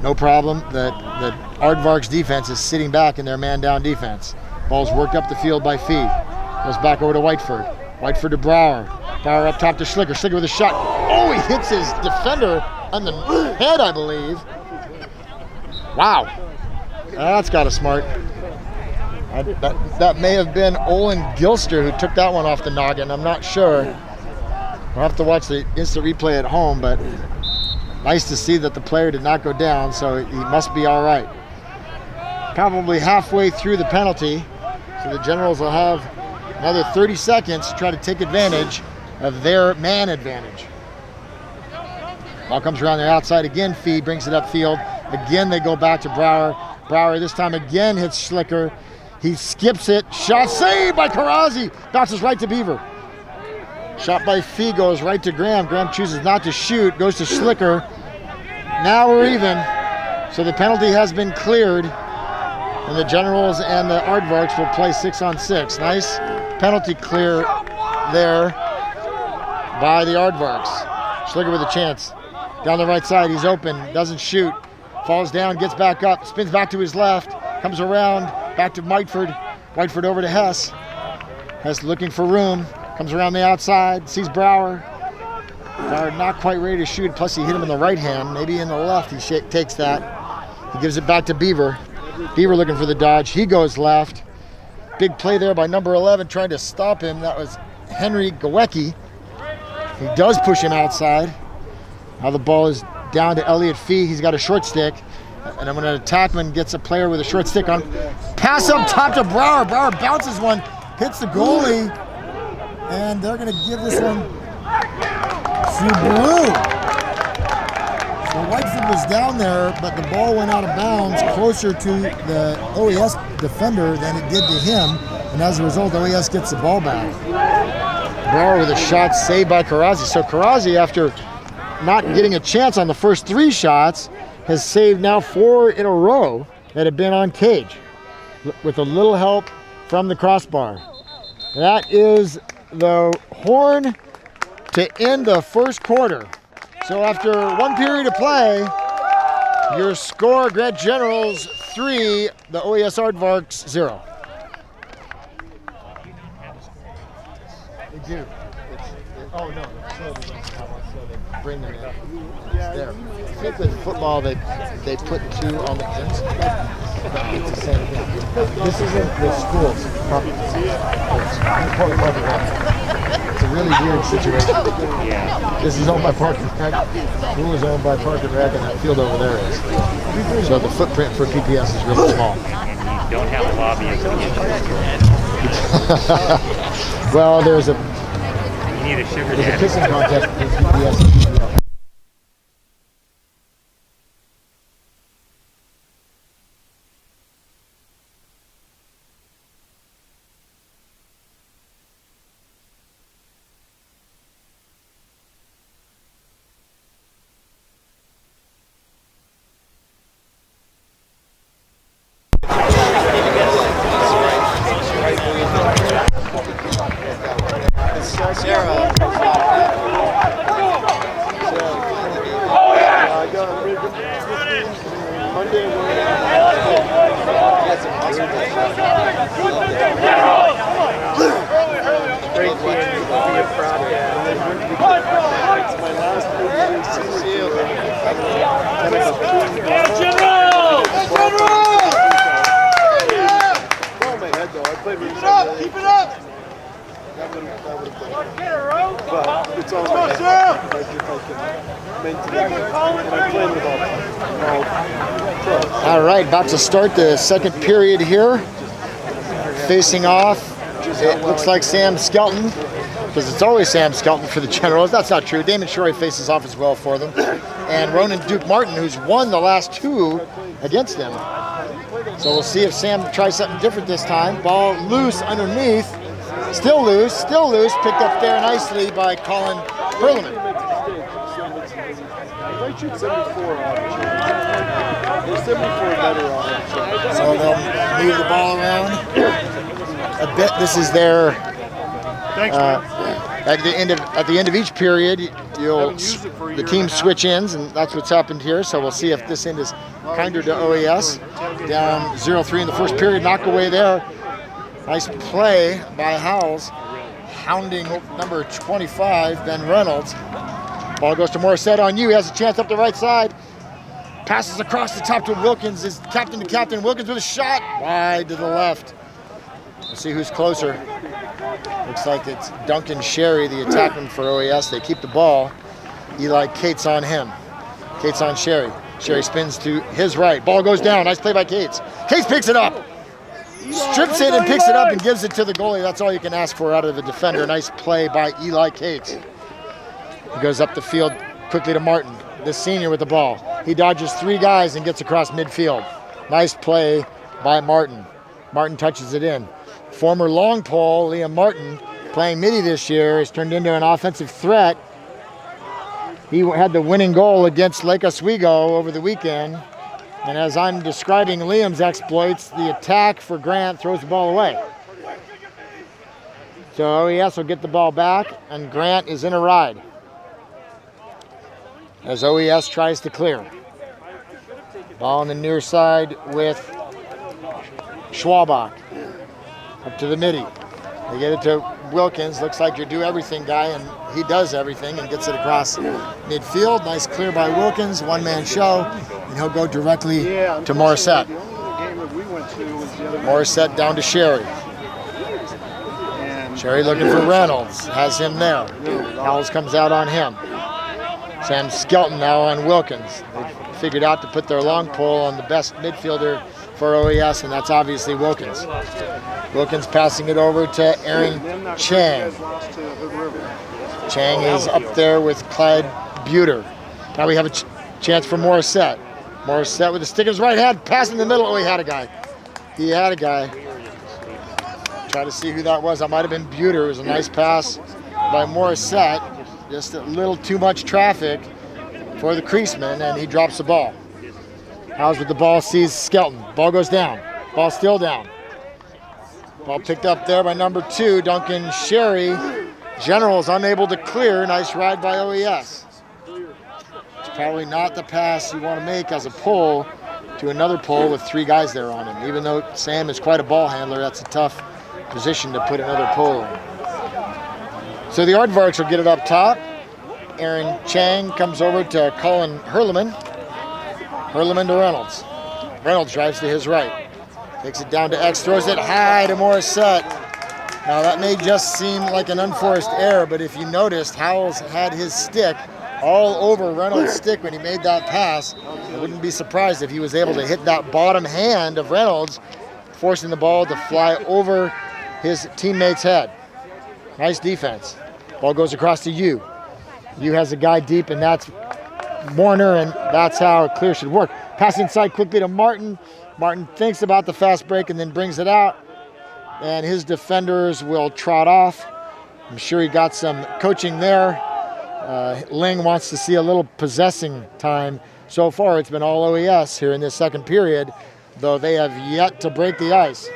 No problem. The Aardvark's defense is sitting back in their man-down defense. Ball's worked up the field by Fee. Goes back over to Whiteford. Whiteford to Brower. Brower up top to Schlicker. Schlicker with a shot. Oh, he hits his defender on the head, I believe. Wow. That's got a smart. That may have been Olin Gilster who took that one off the noggin. I'm not sure. We'll have to watch the instant replay at home, but nice to see that the player did not go down, so he must be all right. Probably halfway through the penalty, so the Generals will have another 30 seconds to try to take advantage of their man advantage. Ball comes around the outside again. Fee brings it upfield. Again, they go back to Brower. Brower this time again hits Schlicker. He skips it. Shot saved by Karazi. Bounces right to Beaver. Shot by Fee goes right to Graham. Graham chooses not to shoot. Goes to Schlicker. Now we're even. So the penalty has been cleared. And the Generals and the Aardvarks will play 6-on-6. Nice penalty clear there by the Aardvarks. Schlicker with a chance. Down the right side, he's open, doesn't shoot. Falls down, gets back up, spins back to his left, comes around, back to Whiteford. Whiteford over to Hess. Hess looking for room, comes around the outside, sees Brower. Brower not quite ready to shoot, plus he hit him in the right hand, maybe in the left. He takes that. He gives it back to Beaver. Beaver looking for the dodge. He goes left. Big play there by number 11 trying to stop him. That was Henry Gawecki. He does push him outside. Now the ball is down to Elliott Fee. He's got a short stick. And when an attackman gets a player with a short stick on, pass up top to Brower. Brower bounces one, hits the goalie. And they're going to give this one to Blue. So Whiteford was down there, but the ball went out of bounds closer to the OES defender than it did to him, and as a result, OES gets the ball back. Brower with a shot saved by Karazi. So Karazi, after not getting a chance on the first 3 shots, has saved now 4 in a row that have been on cage with a little help from the crossbar. That is the horn to end the first quarter. So after 1 period of play, your score, Grant Generals 3, the OES Aardvarks 0. They do. Oh no, so they bring them in. It's there. I think with football they put 2 on the ends. It's the same thing. This isn't the schools. It's a really weird situation. Yeah. This is owned by Park and Rec. School is owned by Park and Rec, and that field over there is. So the footprint for PPS is really small. And you don't have a lobbyist to get you. Well, there's a You need a sugar kissing daddy. contest between PPS and PPS. great team. You'll be a proud dad. It's my last year. General! Oh, my head though. I played with Keep it up! That would have but it's all my head. If I can maintain it. And I'm playing with all pros. All right, about to start the second period here. Facing off, it looks like Sam Skelton, because it's always Sam Skelton for the Generals. That's not true. Damon Shorey faces off as well for them. And Ronan Duke Martin, who's won the last two against them. So we'll see if Sam tries something different this time. Ball loose underneath. Still loose. Picked up there nicely by Colin Perlman. If I shoot 74 on it, there's 74 better on it. So they'll move the ball around a bit. This is their at the end of each period, the teams switch ends, and that's what's happened here. So we'll see if this end is kinder to OES. Down 0-3 in the first period, knock away there. Nice play by Howells, hounding number 25, Ben Reynolds. Ball goes to Morissette on you. He has a chance up the right side. Passes across the top to Wilkins. Is captain to captain. Wilkins with a shot wide to the left. We'll see who's closer. Looks like it's Duncan Shorey, the attackman for OES. They keep the ball. Eli Cates on him. Cates on Shorey. Shorey spins to his right. Ball goes down. Nice play by Cates. Cates picks it up. Strips it and picks it up and gives it to the goalie. That's all you can ask for out of the defender. Nice play by Eli Cates. He goes up the field quickly to Martin, the senior with the ball. He dodges three guys and gets across midfield. Nice play by Martin. Martin touches it in. Former long pole, Liam Martin, playing midi this year, has turned into an offensive threat. He had the winning goal against Lake Oswego over the weekend. And as I'm describing Liam's exploits, the attack for Grant throws the ball away. So OES will get the ball back, and Grant is in a ride as OES tries to clear. Ball on the near side with Schwabach. Up to the midi. They get it to Wilkins. Looks like your do everything guy, and he does everything and gets it across midfield. Nice clear by Wilkins, one-man show, and he'll go directly to Morissette. Morissette down to Shorey. Shorey looking for Reynolds, has him there. Howells comes out on him. Sam Skelton now on Wilkins. They figured out to put their long pole on the best midfielder for OES, and that's obviously Wilkins. Wilkins passing it over to Aaron Chang. Chang is up there with Clyde Buter. Now we have a chance for Morissette. Morissette with the stick of his right hand, pass in the middle. Oh, he had a guy. Try to see who that was. That might have been Buter. It was a nice pass by Morissette. Just a little too much traffic for the creaseman, and he drops the ball. Howes with the ball, sees Skelton. Ball goes down. Ball still down. Ball picked up there by number 2, Duncan Shorey. Generals unable to clear. Nice ride by OES. It's probably not the pass you want to make as a pull to another pull with 3 guys there on him. Even though Sam is quite a ball handler, that's a tough position to put another pull in. So the Aardvarks will get it up top. Aaron Chang comes over to Colin Hurleman. Hurleman to Reynolds. Reynolds drives to his right. Takes it down to X, throws it high to Morissette. Now that may just seem like an unforced error, but if you noticed, Howells had his stick all over Reynolds' stick when he made that pass. I wouldn't be surprised if he was able to hit that bottom hand of Reynolds, forcing the ball to fly over his teammate's head. Nice defense. Ball goes across to you. You has a guy deep, and that's Warner, and that's how a clear should work. Pass inside quickly to Martin. Martin thinks about the fast break and then brings it out, and his defenders will trot off. I'm sure he got some coaching there. Ling wants to see a little possessing time. So far, it's been all OES here in this second period, though they have yet to break the ice.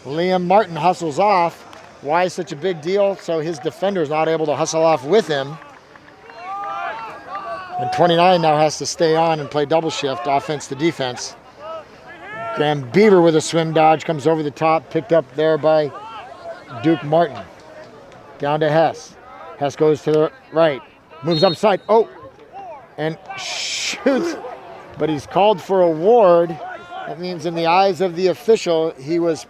Liam Martin hustles off. Why is such a big deal? So his defender's not able to hustle off with him. And 29 now has to stay on and play double shift, offense to defense. Graham Beaver with a swim dodge comes over the top, picked up there by Duke Martin. Down to Hess. Hess goes to the right. Moves upside. Oh! And shoots. But he's called for a ward. That means in the eyes of the official, he was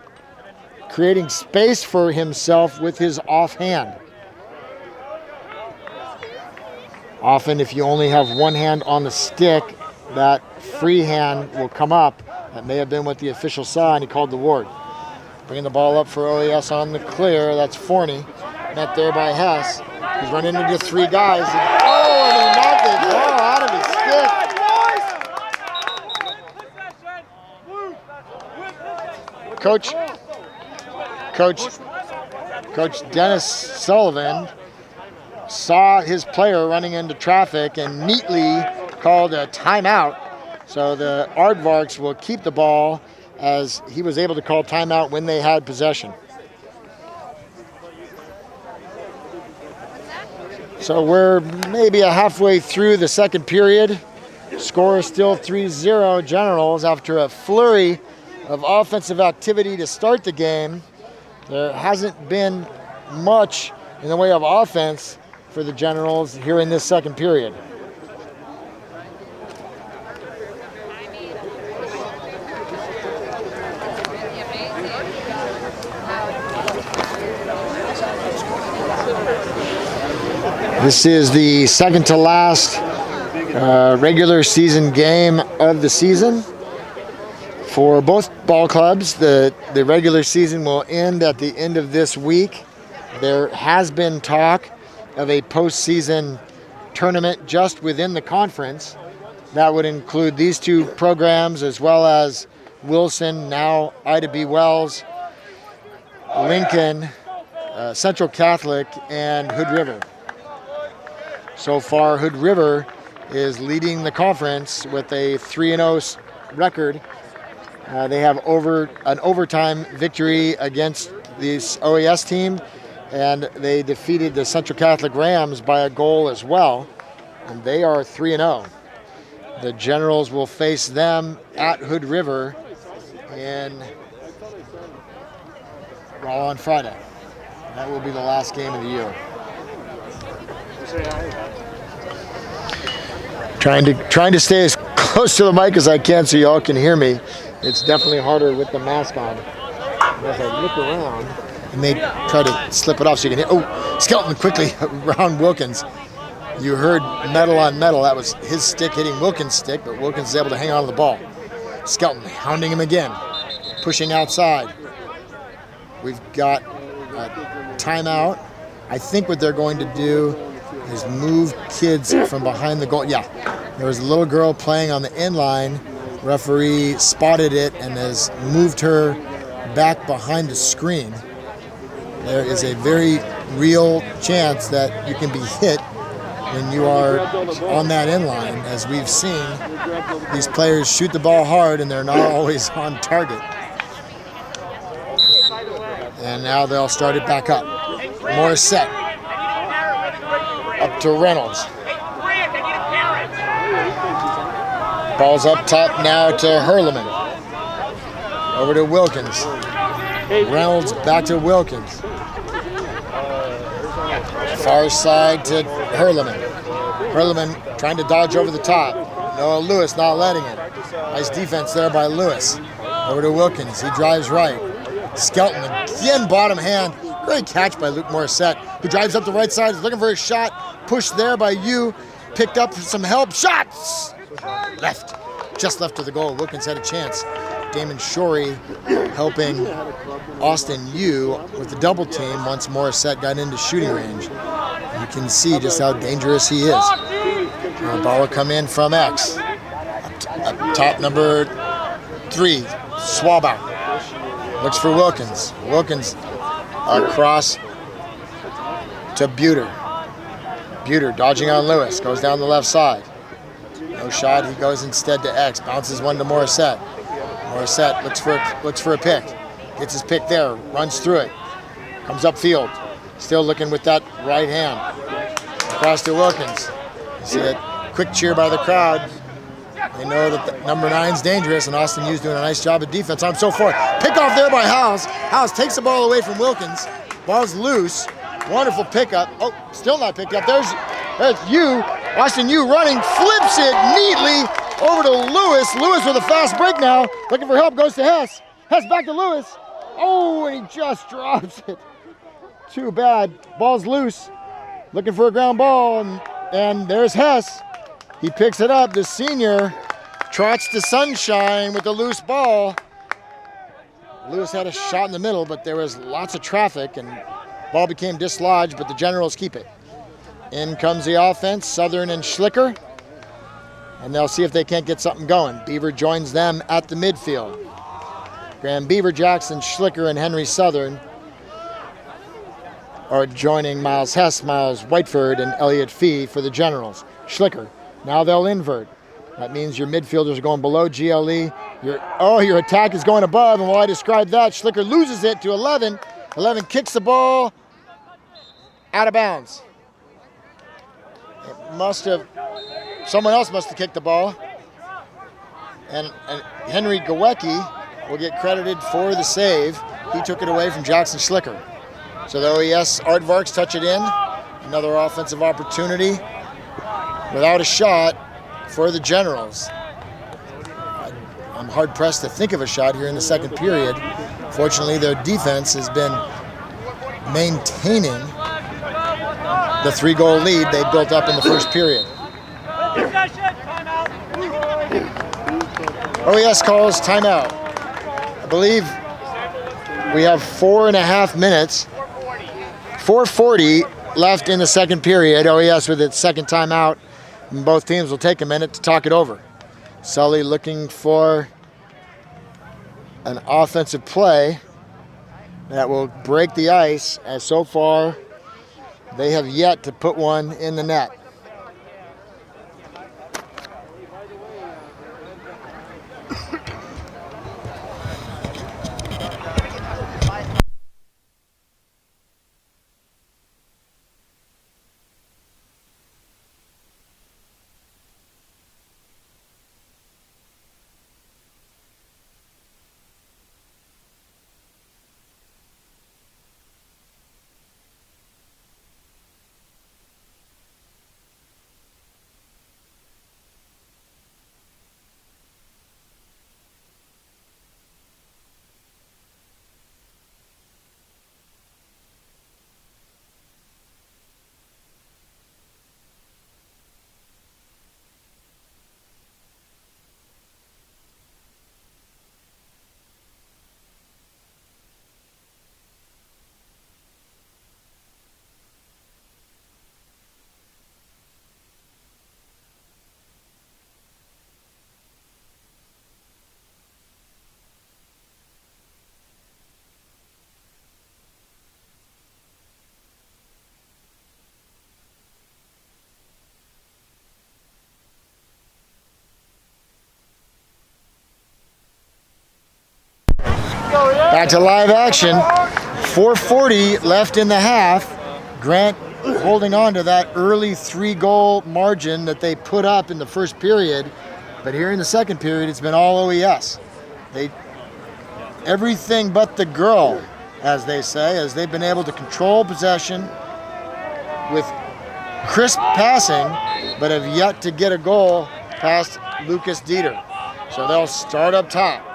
creating space for himself with his offhand. Often, if you only have one hand on the stick, that free hand will come up. That may have been what the official saw, and he called the ward. Bringing the ball up for OES on the clear. That's Forney. Met there by Hess. He's running into 3 guys. And he knocked the ball out of his stick. Coach Dennis Sullivan saw his player running into traffic and neatly called a timeout. So the Aardvarks will keep the ball as he was able to call timeout when they had possession. So we're maybe halfway through the second period. Score is still 3-0 Generals after a flurry of offensive activity to start the game. There hasn't been much in the way of offense for the Generals here in this second period. This is the second to last regular season game of the season. For both ball clubs, the regular season will end at the end of this week. There has been talk of a postseason tournament just within the conference. That would include these 2 programs as well as Wilson, now Ida B. Wells, Lincoln, Central Catholic, and Hood River. So far, Hood River is leading the conference with a 3-0 record. They have an overtime victory against this OES team, and they defeated the Central Catholic Rams by a goal as well, and they are 3-0. The Generals will face them at Hood River on Friday. That will be the last game of the year. Trying to stay as close to the mic as I can so y'all can hear me. It's definitely harder with the mask on. And as I look around, and they try to slip it off so you can hear. Oh, Skelton quickly around Wilkins. You heard metal on metal. That was his stick hitting Wilkins' stick, but Wilkins is able to hang on to the ball. Skelton hounding him again, pushing outside. We've got a timeout. I think what they're going to do is move kids from behind the goal. Yeah, there was a little girl playing on the end line. Referee spotted it and has moved her back behind the screen. There is a very real chance that you can be hit when you are on that end line. As we've seen, these players shoot the ball hard and they're not always on target. And now they'll start it back up. Morissette. Up to Reynolds. Ball's up top now to Hurleman. Over to Wilkins. Reynolds back to Wilkins. Far side to Hurleman. Hurleman trying to dodge over the top. Noah Lewis not letting it. Nice defense there by Lewis. Over to Wilkins. He drives right. Skelton again, bottom hand. Great catch by Luke Morissette, who drives up the right side, is looking for a shot. Pushed there by you. Picked up some help. Shots! Left. Just left of the goal. Wilkins had a chance. Damon Shorey helping Austin Yu with the double team once Morissette got into shooting range. You can see just how dangerous he is. The ball will come in from X. Up top, number 3, Swabach. Looks for Wilkins. Wilkins across to Buter. Buter dodging on Lewis. Goes down the left side. No shot. He goes instead to X. Bounces one to Morissette. Morissette looks for a pick. Gets his pick there. Runs through it. Comes upfield. Still looking with that right hand. Across to Wilkins. You see that quick cheer by the crowd. They know that the number 9's dangerous, and Austin Yu's doing a nice job of defense on him so far. Pick off there by Howes. Howes takes the ball away from Wilkins. Ball's loose. Wonderful pickup. Oh, still not picked up. There's you. Austin Yu running, flips it neatly over to Lewis. Lewis with a fast break now. Looking for help, goes to Hess. Hess back to Lewis. Oh, and he just drops it. Too bad. Ball's loose. Looking for a ground ball, and there's Hess. He picks it up. The senior trots to sunshine with the loose ball. Lewis had a shot in the middle, but there was lots of traffic, and ball became dislodged, but the Generals keep it. In comes the offense, Southern and Schlicker, and they'll see if they can't get something going. Beaver joins them at the midfield. Graham Beaver, Jackson Schlicker, and Henry Southern are joining Miles Hess, Miles Whiteford, and Elliott Fee for the Generals. Schlicker, now they'll invert. That means your midfielders are going below GLE. Your attack is going above, and while I describe that, Schlicker loses it to 11. 11 kicks the ball out of bounds. Someone else must have kicked the ball. And Henry Gawecki will get credited for the save. He took it away from Jackson Schlicker. So the OES Aardvarks touch it in. Another offensive opportunity without a shot for the Generals. I'm hard pressed to think of a shot here in the second period. Fortunately, their defense has been maintaining the 3-goal lead they built up in the first period. OES calls timeout. I believe we have 4.5 minutes. 4:40 left in the second period. OES with its second timeout. And both teams will take a minute to talk it over. Sully looking for an offensive play that will break the ice, as so far they have yet to put one in the net. Back to live action. 4:40 left in the half. Grant holding on to that early 3-goal margin that they put up in the first period. But here in the second period, it's been all OES. Everything but the girl, as they say, as they've been able to control possession with crisp passing, but have yet to get a goal past Lucas Dieter. So they'll start up top.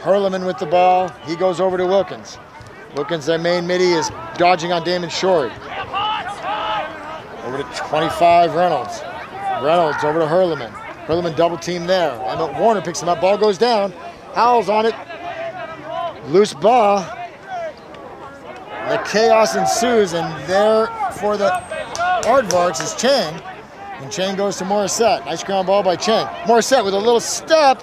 Hurleman with the ball. He goes over to Wilkins. Wilkins, their main midi, is dodging on Damon Shorey. Over to 25, Reynolds. Reynolds over to Hurleman. Hurleman double team there. Emmett Warner picks him up. Ball goes down. Howell's on it. Loose ball. The chaos ensues, and there for the Aardvarks is Chang. And Chang goes to Morissette. Nice ground ball by Chang. Morissette with a little step.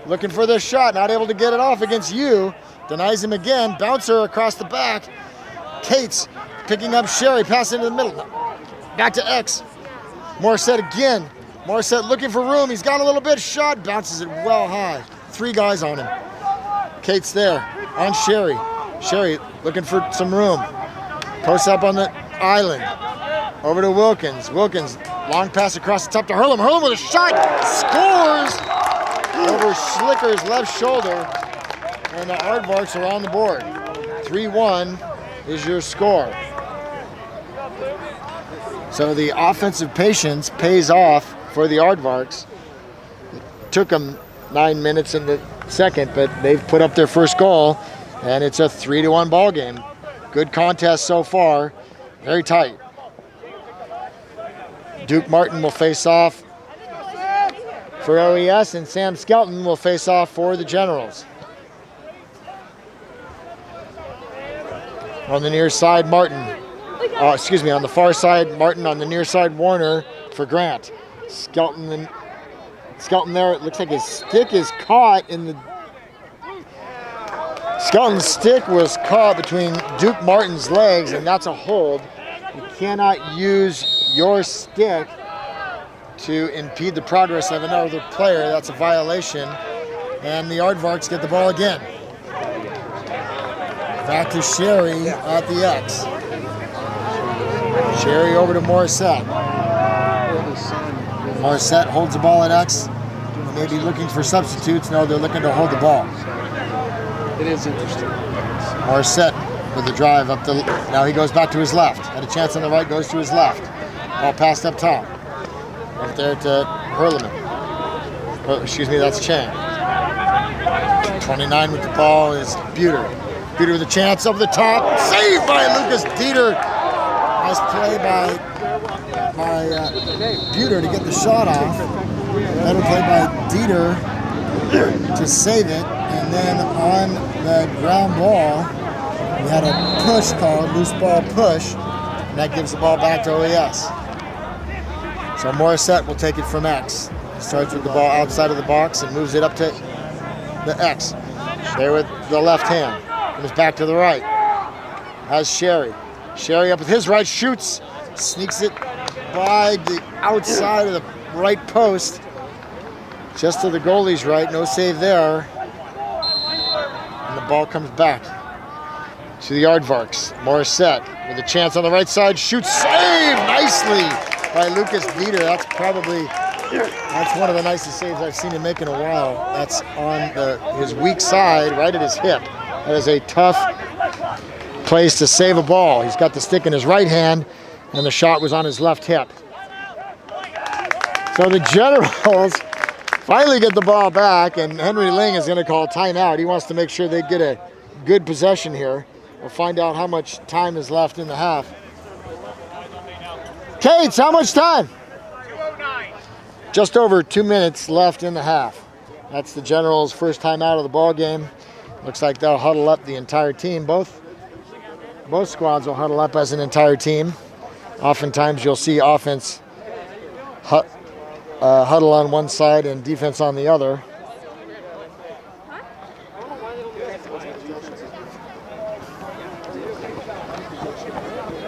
Looking for this shot, not able to get it off against Yu. Denies him again, bouncer across the back. Cates picking up Shorey, pass into the middle. Back to X. Morissette again. Morissette looking for room, he's got a little bit, shot, bounces it well high. 3 guys on him. Cates there, on Shorey. Shorey looking for some room. Posts up on the island. Over to Wilkins. Wilkins, long pass across the top to Hurleman. Hurleman with a shot, scores! Over Schlicker's left shoulder, and the Aardvarks are on the board. 3-1 is your score. So the offensive patience pays off for the Aardvarks. It took them 9 minutes in the second, but they've put up their first goal, and it's a 3-1 ball game. Good contest so far, very tight. Duke Martin will face off for OES, and Sam Skelton will face off for the Generals. On the near side, Martin. On the far side, Martin. On the near side, Warner for Grant. Skelton there. It looks like his stick is caught in the. Skelton's stick was caught between Duke Martin's legs, and that's a hold. You cannot use your stick to impede the progress of another player. That's a violation. And the Aardvarks get the ball again. Back to Shorey at the X. Shorey over to Morissette. Morissette holds the ball at X. They may be looking for substitutes. No, they're looking to hold the ball. It is interesting. Morissette with the drive up the. Now he goes back to his left. Had a chance on the right, goes to his left. Ball passed up top. Up there to Hurleman. Oh, excuse me, that's Chang. 29 with the ball is Buter. Buter with a chance over the top. Saved by Lucas Dieter. Nice play by Buter to get the shot off. Better play by Dieter to save it. And then on the ground ball, we had a push called, loose ball push. And that gives the ball back to OES. So Morissette will take it from X. Starts with the ball outside of the box and moves it up to the X. There with the left hand. Comes back to the right. Has Shorey. Shorey up with his right, shoots. Sneaks it by the outside of the right post. Just to the goalie's right. No save there. And the ball comes back to the Aardvarks. Morissette with a chance on the right side. Shoots. Save nicely by Lucas Dieter. That's one of the nicest saves I've seen him make in a while. That's on his weak side, right at his hip. That is a tough place to save a ball. He's got the stick in his right hand, and the shot was on his left hip. So the Generals finally get the ball back, and Henry Ling is going to call timeout. He wants to make sure they get a good possession here. We'll find out how much time is left in the half. Cates, how much time? 2:09. Just over 2 minutes left in the half. That's the Generals' first time out of the ball game. Looks like they'll huddle up the entire team. Both squads will huddle up as an entire team. Oftentimes you'll see offense huddle on one side and defense on the other.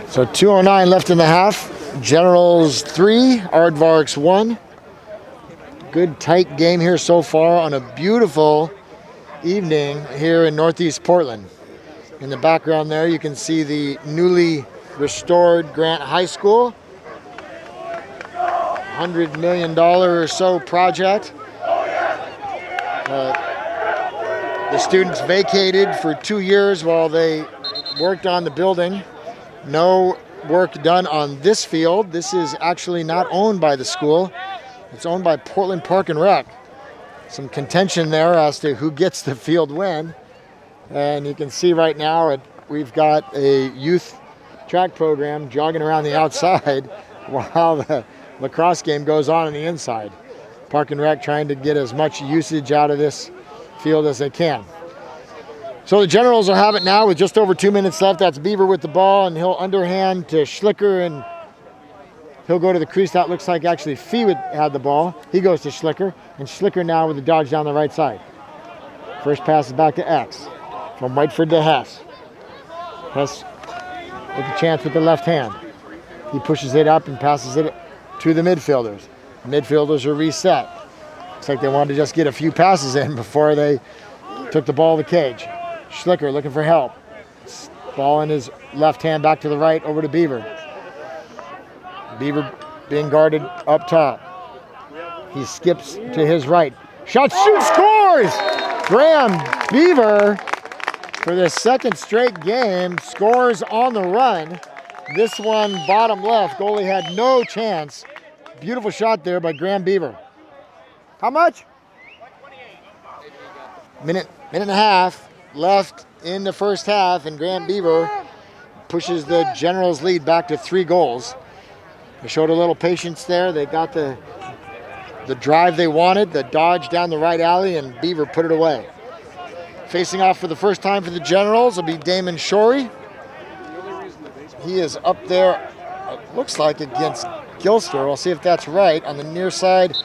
So 2:09 left in the half. Generals 3, Aardvarks 1. Good tight game here so far on a beautiful evening here in Northeast Portland. In the background there you can see the newly restored Grant High School. $100 million or so project. The students vacated for 2 years while they worked on the building. No work done on this field. This is actually not owned by the school. It's owned by Portland Park and Rec. Some contention there as to who gets the field when. And you can see right now we've got a youth track program jogging around the outside while the lacrosse game goes on the inside. Park and Rec trying to get as much usage out of this field as they can. So the Generals will have it now with just over 2 minutes left. That's Beaver with the ball, and he'll underhand to Schlicker, and he'll go to the crease. That looks like actually Fee had the ball. He goes to Schlicker, and Schlicker now with the dodge down the right side. First pass is back to X. From Whiteford to Hess. Hess with a chance with the left hand. He pushes it up and passes it to the midfielders. The midfielders are reset. Looks like they wanted to just get a few passes in before they took the ball to the cage. Schlicker looking for help. Ball in his left hand back to the right over to Beaver. Beaver being guarded up top. He skips to his right. Shot, shoot, scores! Graham Beaver for the second straight game, scores on the run. This one, bottom left, goalie had no chance. Beautiful shot there by Graham Beaver. How much? Minute and a half left in the first half, and Graham Beaver pushes the Generals' lead back to 3 goals. They showed a little patience there. They got the drive they wanted, the dodge down the right alley, and Beaver put it away. Facing off for the first time for the Generals will be Damon Shorey. He is up there, looks like against Gilster. We'll see if that's right. On the near side,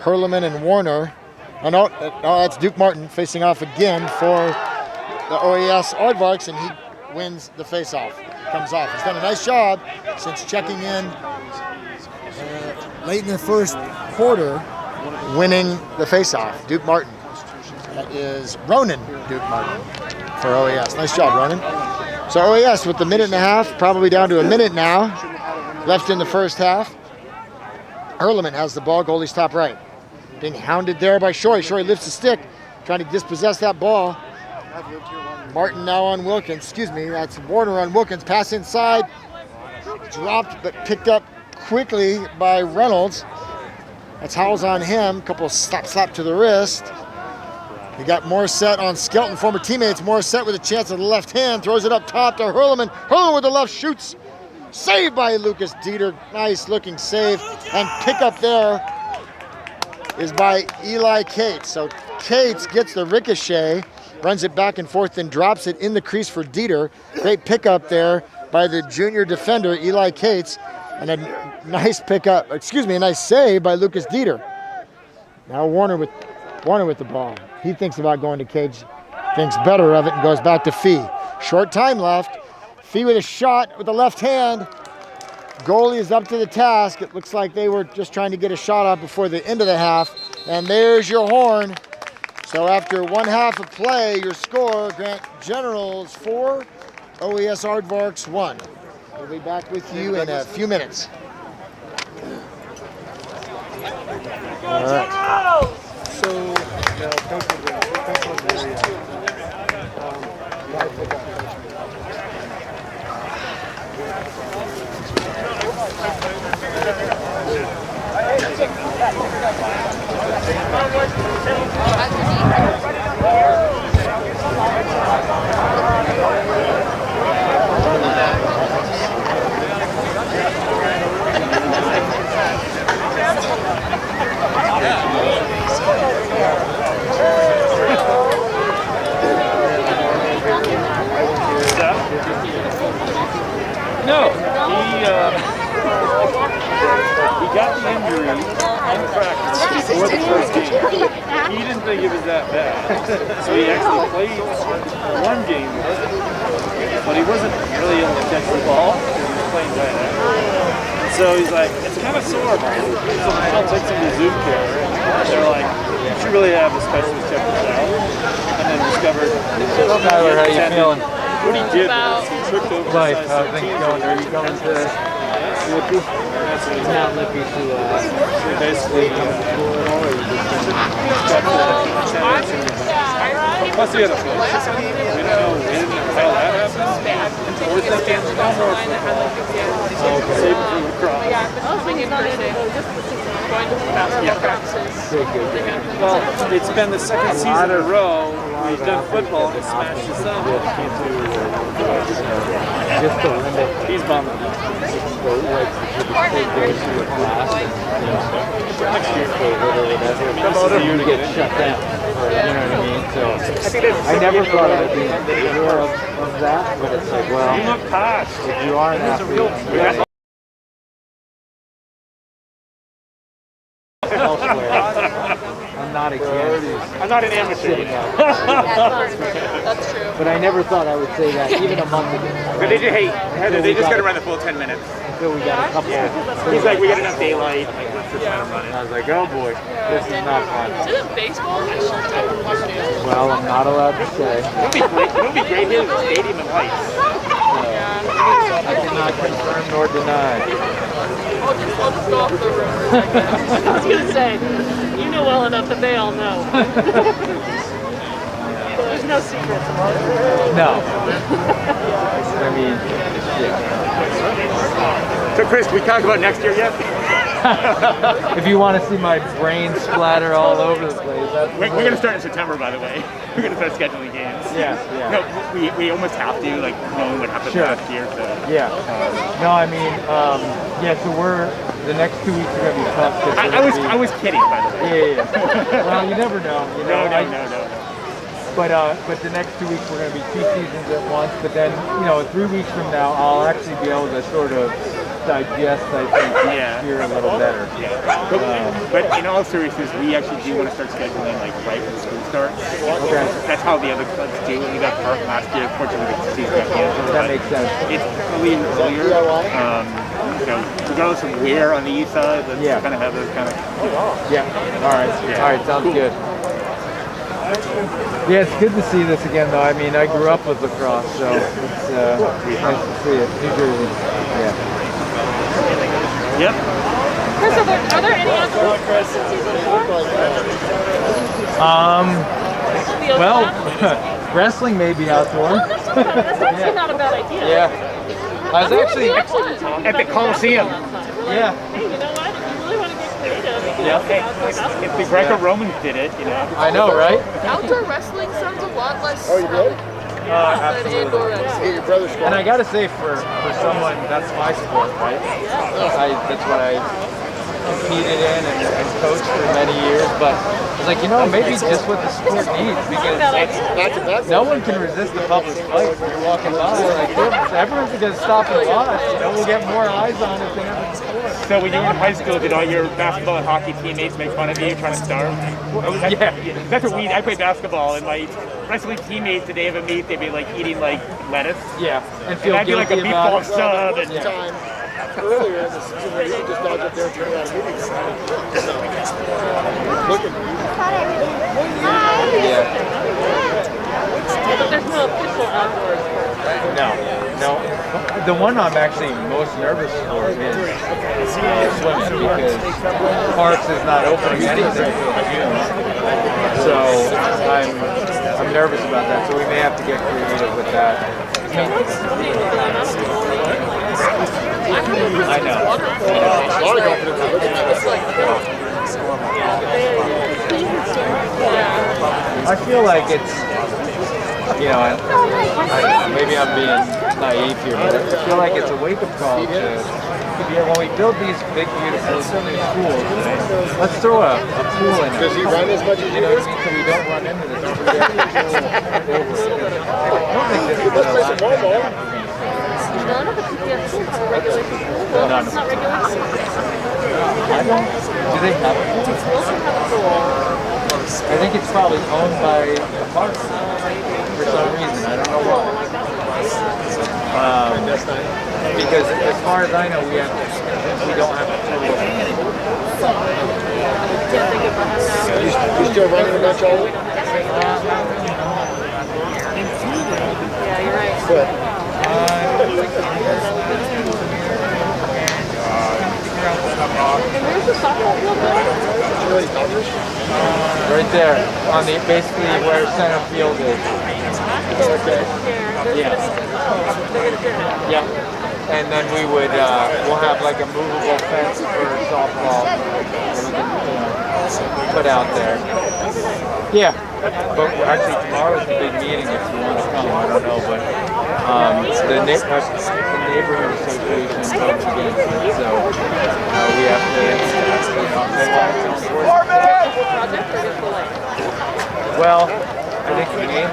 Hurleman and Warner. Oh no, that's Duke Martin facing off again for the OES Aardvarks, and he wins the face-off. Comes off. He's done a nice job since checking in late in the first quarter, winning the face-off. Duke Martin. That is Ronan Duke Martin for OES. Nice job, Ronan. So OES with the minute and a half, probably down to a minute now, left in the first half. Hurleman has the ball, goalie's top right. Being hounded there by Shorey. Shorey lifts the stick, trying to dispossess that ball. Martin now on Wilkins. Excuse me, that's Warner on Wilkins. Pass inside. Dropped, but picked up quickly by Reynolds. That's Howells on him. Couple slap to the wrist. He got Morissette on Skelton, former teammates. Morissette with a chance at the left hand. Throws it up top to Hurleman. Hurleman with the left shoots. Saved by Lucas Dieter. Nice looking save. And pick up there is by Eli Cates. So Cates gets the ricochet, runs it back and forth, then drops it in the crease for Dieter. Great pickup there by the junior defender, Eli Cates. And a nice pickup, excuse me, a nice save by Lucas Dieter. Now Warner with the ball. He thinks about going to Cage, thinks better of it, and goes back to Fee. Short time left. Fee with a shot with the left hand. Goalie is up to the task. It looks like they were just trying to get a shot off before the end of the half. And there's your horn. So after 1 half of play, your score, Grant Generals 4, OES Aardvarks 1. We'll be back with you in a few minutes. All right. So, No, he got the injury in practice before the first game. He didn't think it was that bad, so he actually played 1 game with it, but he wasn't really able to catch the ball because he was playing right at. So he's like, it's kind of sore, man. So I'll take some of the Zoom care. They're like, you should really have a specialist check this out. And then discovered. Tyler, how you feeling? What he did was he tripped over Life, size how things 13. going? Are you going to Lippy? Not Lippy to Basically, plus he had a foot. We don't know when how that happened. We're thinking no more. Save it for lacrosse. Well, it's been the second season in a row we've done football and smashed his thumb. He's bumming. Next year. promote him to get shut down. You know what I mean? So I never thought I'd be aware of that, but it's like, well, You look posh. if you are an athlete, elsewhere, I'm not against I'm not an amateur. sitting out. That's true. But I never thought I would say that even a month ago. But they just got to run the full 10 minutes. Until we got a couple. He's like, we got enough daylight. Like, let's just let him run And it. I was like, oh boy, this is not fun. Is it baseball? I sure don't watch it. Well, I'm not allowed to say. It'll be great here in the stadium and lights. I cannot confirm nor deny. I'll just go off the rumors, I guess. I was gonna say, you know well enough that they all know. no secrets. No. I mean, yeah. So Chris, can we talk about next year yet? If you want to see my brain splatter all over the place, that's We're going to start in September, by the way. We're going to start scheduling games. Yeah. No, we almost have to, like, knowing what happened last year. So. Yeah. No, I mean, yeah. So the next 2 weeks are going to be tough. I was kidding, by the way. Yeah. Well, you never know. You know. No. But the next 2 weeks we're going to be 2 seasons at once. But then, 3 weeks from now, I'll actually be able to sort of digest, I think, next year a little better. Yeah. But in all seriousness, we actually do want to start scheduling like right when school starts. Okay. That's how the other clubs do. We got Park last year. Fortunately, the season got canceled. That makes sense. It's earlier. Regardless of where on the east side, let's kind of have those kind of. Yeah. All right. Sounds good. Yeah, it's good to see this again, though. I mean, I grew up with lacrosse, so it's nice to see it. New Jersey. Yeah. Yep. Chris, are there any outdoor sports in season 4? Well, wrestling may be outdoor. That's actually not a bad idea. Yeah. I was actually at the Coliseum. Yeah. Hey, you know what? If you really want to get creative, you can Yeah. have outdoor basketball. If the Greco-Romans did it, I know, right? Outdoor wrestling sounds a lot less Oh, you did? than indoor wrestling. Get your brother's And I gotta say, for someone, that's my sport, right? That's what I competed in and coached for many years. But I was like, maybe just what the sport needs, because no one can resist the public light when you're walking by. Like, everyone's gonna stop and watch. We'll get more eyes on it than ever before. So when you were in high school, did all your basketball and hockey teammates make fun of you trying to starve? Yeah. That's what I played basketball, and my wrestling teammates, the day of a meet, they'd be like eating like lettuce. Yeah, and feel I'd be like a guilty about meatball sub. And time earlier in the season where you could just dodge up there and turn out a meeting. Looking. Yeah. But there's no official outdoor sport. No. The one I'm actually most nervous for is swimming, because Parks is not opening anything until June. So I'm nervous about that. So we may have to get creative with that. I know. I feel like it's, maybe I'm being naive here, but I feel like it's a wake-up call to when we build these big, beautiful new schools, let's throw a pool in it. Does he run as much as you do? So we don't run into this. I don't think this is Let's play some ball. None of the PPS schools have a regulation pool. None. It's not regulated. I don't. Do they have a pool? Wilson have a pool. I think it's probably owned by the park for some reason. I don't know why. Because as far as I know, we don't have a pool. Can't think of what You still running the bench all week? Yeah, you're right. Good. And where's the softball field going? Right there, on the basically where center field is. Okay. Yeah. Yeah. And then we'll have like a movable fence for softball that we can put out there. Yeah. But actually tomorrow's a big meeting if you want to come. I don't know, but the neighborhood association comes against it, so we have to. Well, I think the game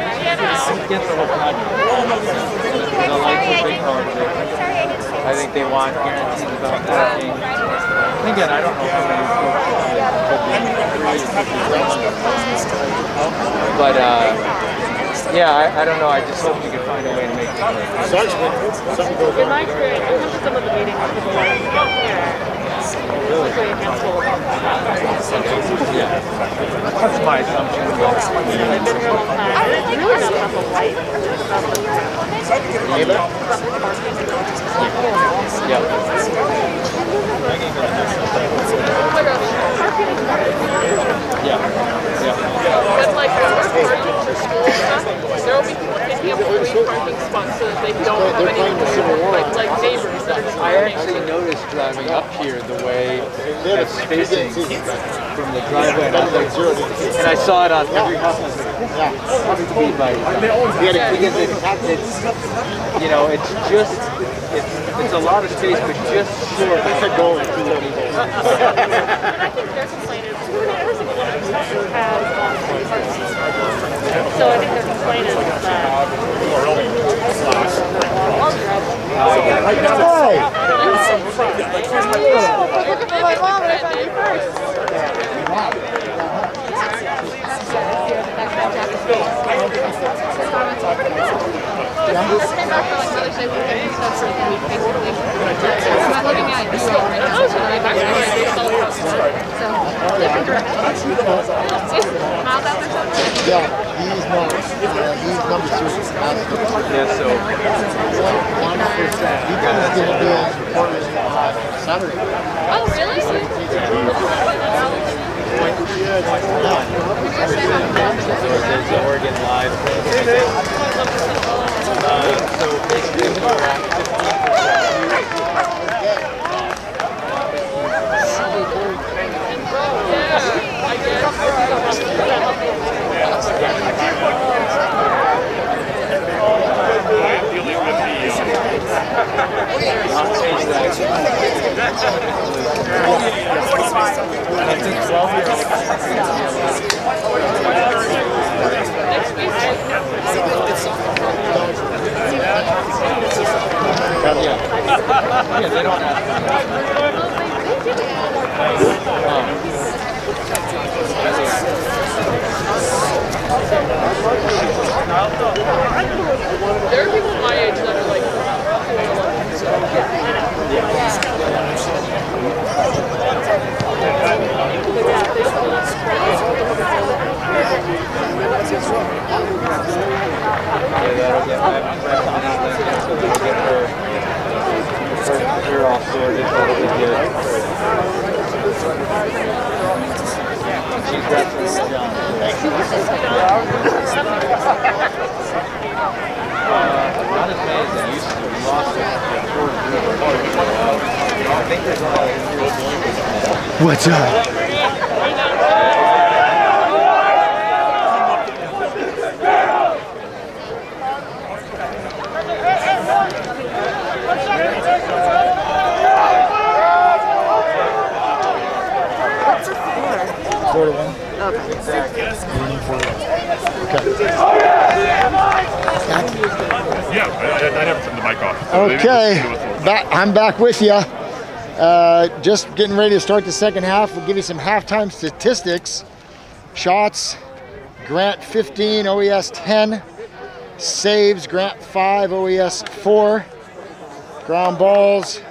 gets the whole project. The lights are big project. I think they want guarantees about parking. And again, I don't know how many folks but yeah, I don't know. I just hope you can find a way to make it work. In my experience, I went to some of the meetings with the lights. Usually a handful of them. Yeah, that's my assumption. I've been here a long time. It's really not about the light. It's about the parking. Yeah. But like, we're parking for school stuff. they don't have any like neighbors that are just I actually noticed driving up here the way it's spacing from the driveway, and I saw it on every house. Speed bike. Because it's you know, it's just it's a lot of space, but just short. It's a goal. I think their complaint is every single one of these sections has parking. So I think their complaint is that. Looking for my mom and I found you first. Yeah, he's number 2. Yeah, so He comes to do Portland Saturday. Oh, really? Oregon Live. So basically, yeah, they don't have There are people my age that are like, You're all sorted, that'll be good. She's wrestling with John. Not as many as they used to. We lost it. I think there's a lot of years. What's up? Yeah, I never turned the mic off. So Okay, I'm back with you. Just getting ready to start the second half. We'll give you some halftime statistics. Shots, Grant 15, OES 10. Saves, Grant 5, OES 4. Ground balls,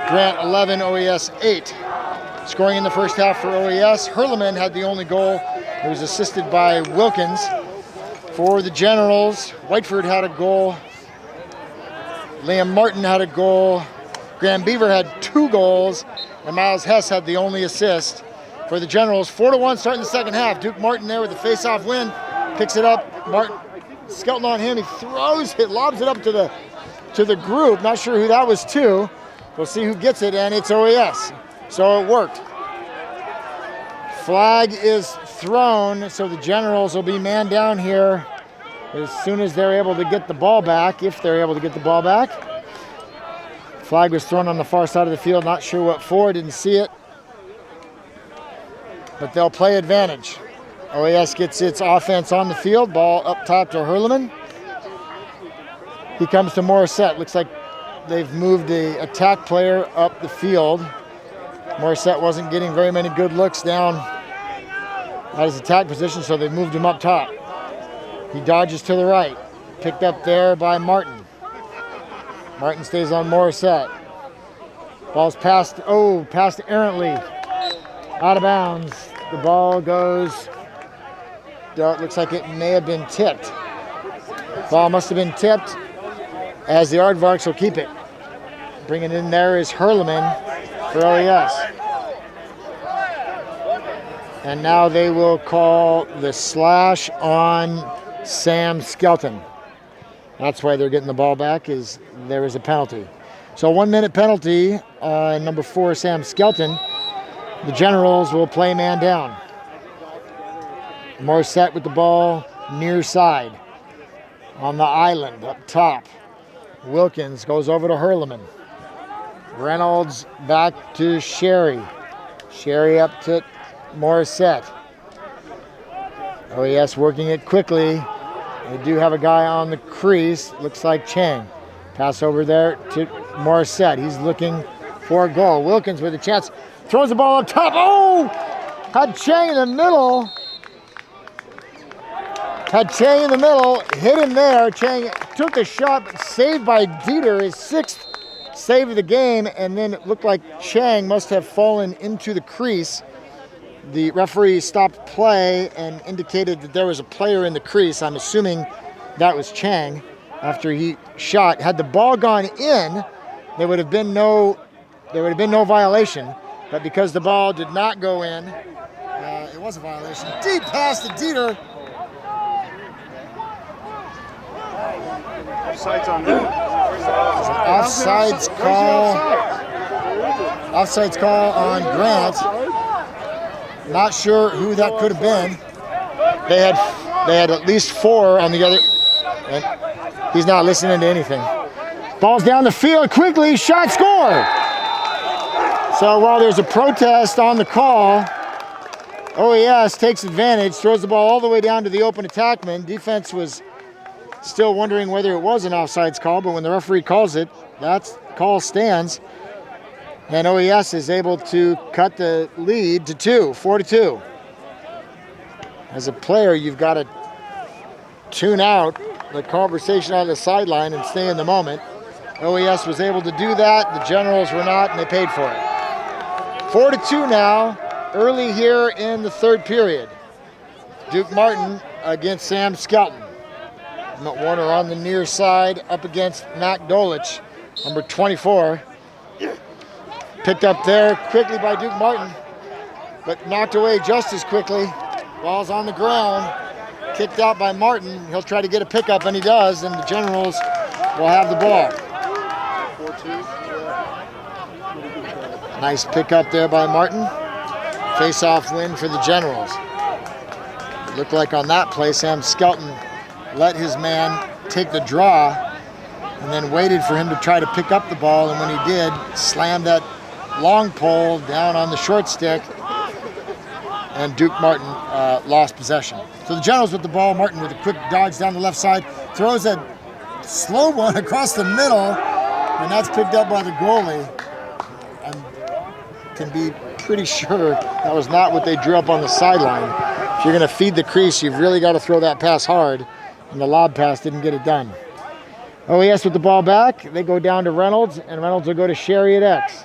Grant 11, OES 8. Scoring in the first half for OES, Hurleman had the only goal. It was assisted by Wilkins. For the Generals, Whiteford had a goal. Liam Martin had a goal. Graham Beaver had 2 goals. And Miles Hess had the only assist. For the Generals, 4-1 starting the second half. Duke Martin there with the face-off win. Picks it up. Martin, Skelton on him. He throws it, lobs it up to the group. Not sure who that was to. We'll see who gets it, and it's OES. So it worked. Flag is thrown, so the Generals will be man down here as soon as they're able to get the ball back, if they're able to get the ball back. Flag was thrown on the far side of the field, not sure what for, didn't see it. But they'll play advantage. OES gets its offense on the field, ball up top to Hurleman. He comes to Morissette. Looks like they've moved the attack player up the field. Morissette wasn't getting very many good looks down at his attack position, so they moved him up top. He dodges to the right. Picked up there by Martin. Martin stays on Morissette. Ball's passed errantly. Out of bounds. The ball goes, it looks like it may have been tipped. Ball must have been tipped, as the Aardvarks will keep it. Bringing in there is Hurleman for OES. And now they will call the slash on Sam Skelton. That's why they're getting the ball back, is there is a penalty. So 1 minute penalty on number 4, Sam Skelton. The Generals will play man down. Morissette with the ball near side. On the island up top. Wilkins goes over to Hurleman. Reynolds back to Shorey. Shorey up to Morissette. OES working it quickly. They do have a guy on the crease. Looks like Chang. Pass over there to Morissette. He's looking for a goal. Wilkins with a chance. Throws the ball up top. Oh! Had Chang in the middle. Hit him there. Chang took a shot, but saved by Dieter, his 6th save of the game, and then it looked like Chang must have fallen into the crease. The referee stopped play and indicated that there was a player in the crease. I'm assuming that was Chang after he shot. Had the ball gone in, there would have been no violation, but because the ball did not go in, it was a violation. Deep pass to Dieter. Offsides on who? Offsides call. Offsides call on Grant. Not sure who that could have been. They had at least 4 on the other. And he's not listening to anything. Ball's down the field quickly. Shot, score. So while there's a protest on the call, OES takes advantage, throws the ball all the way down to the open attackman. Defense was still wondering whether it was an offsides call, but when the referee calls it, that call stands. And OES is able to cut the lead to 4-2. As a player, you've got to tune out the conversation on the sideline and stay in the moment. OES was able to do that. The Generals were not, and they paid for it. 4-2 now, early here in the 3rd period. Duke Martin against Sam Skelton. Warner on the near side up against Mac Dolich, number 24. Picked up there quickly by Duke Martin, but knocked away just as quickly. Ball's on the ground, kicked out by Martin. He'll try to get a pickup, and he does, and the Generals will have the ball. 4-2. Nice pickup there by Martin. Face-off win for the Generals. It looked like on that play, Sam Skelton let his man take the draw and then waited for him to try to pick up the ball, and when he did, slammed that long pole down on the short stick, and Duke Martin lost possession. So the Generals with the ball. Martin with a quick dodge down the left side, throws a slow one across the middle, and that's picked up by the goalie. And can be pretty sure that was not what they drew up on the sideline. If you're going to feed the crease, you've really got to throw that pass hard, and the lob pass didn't get it done. OES with the ball back. They go down to Reynolds, and Reynolds will go to Shorey at X.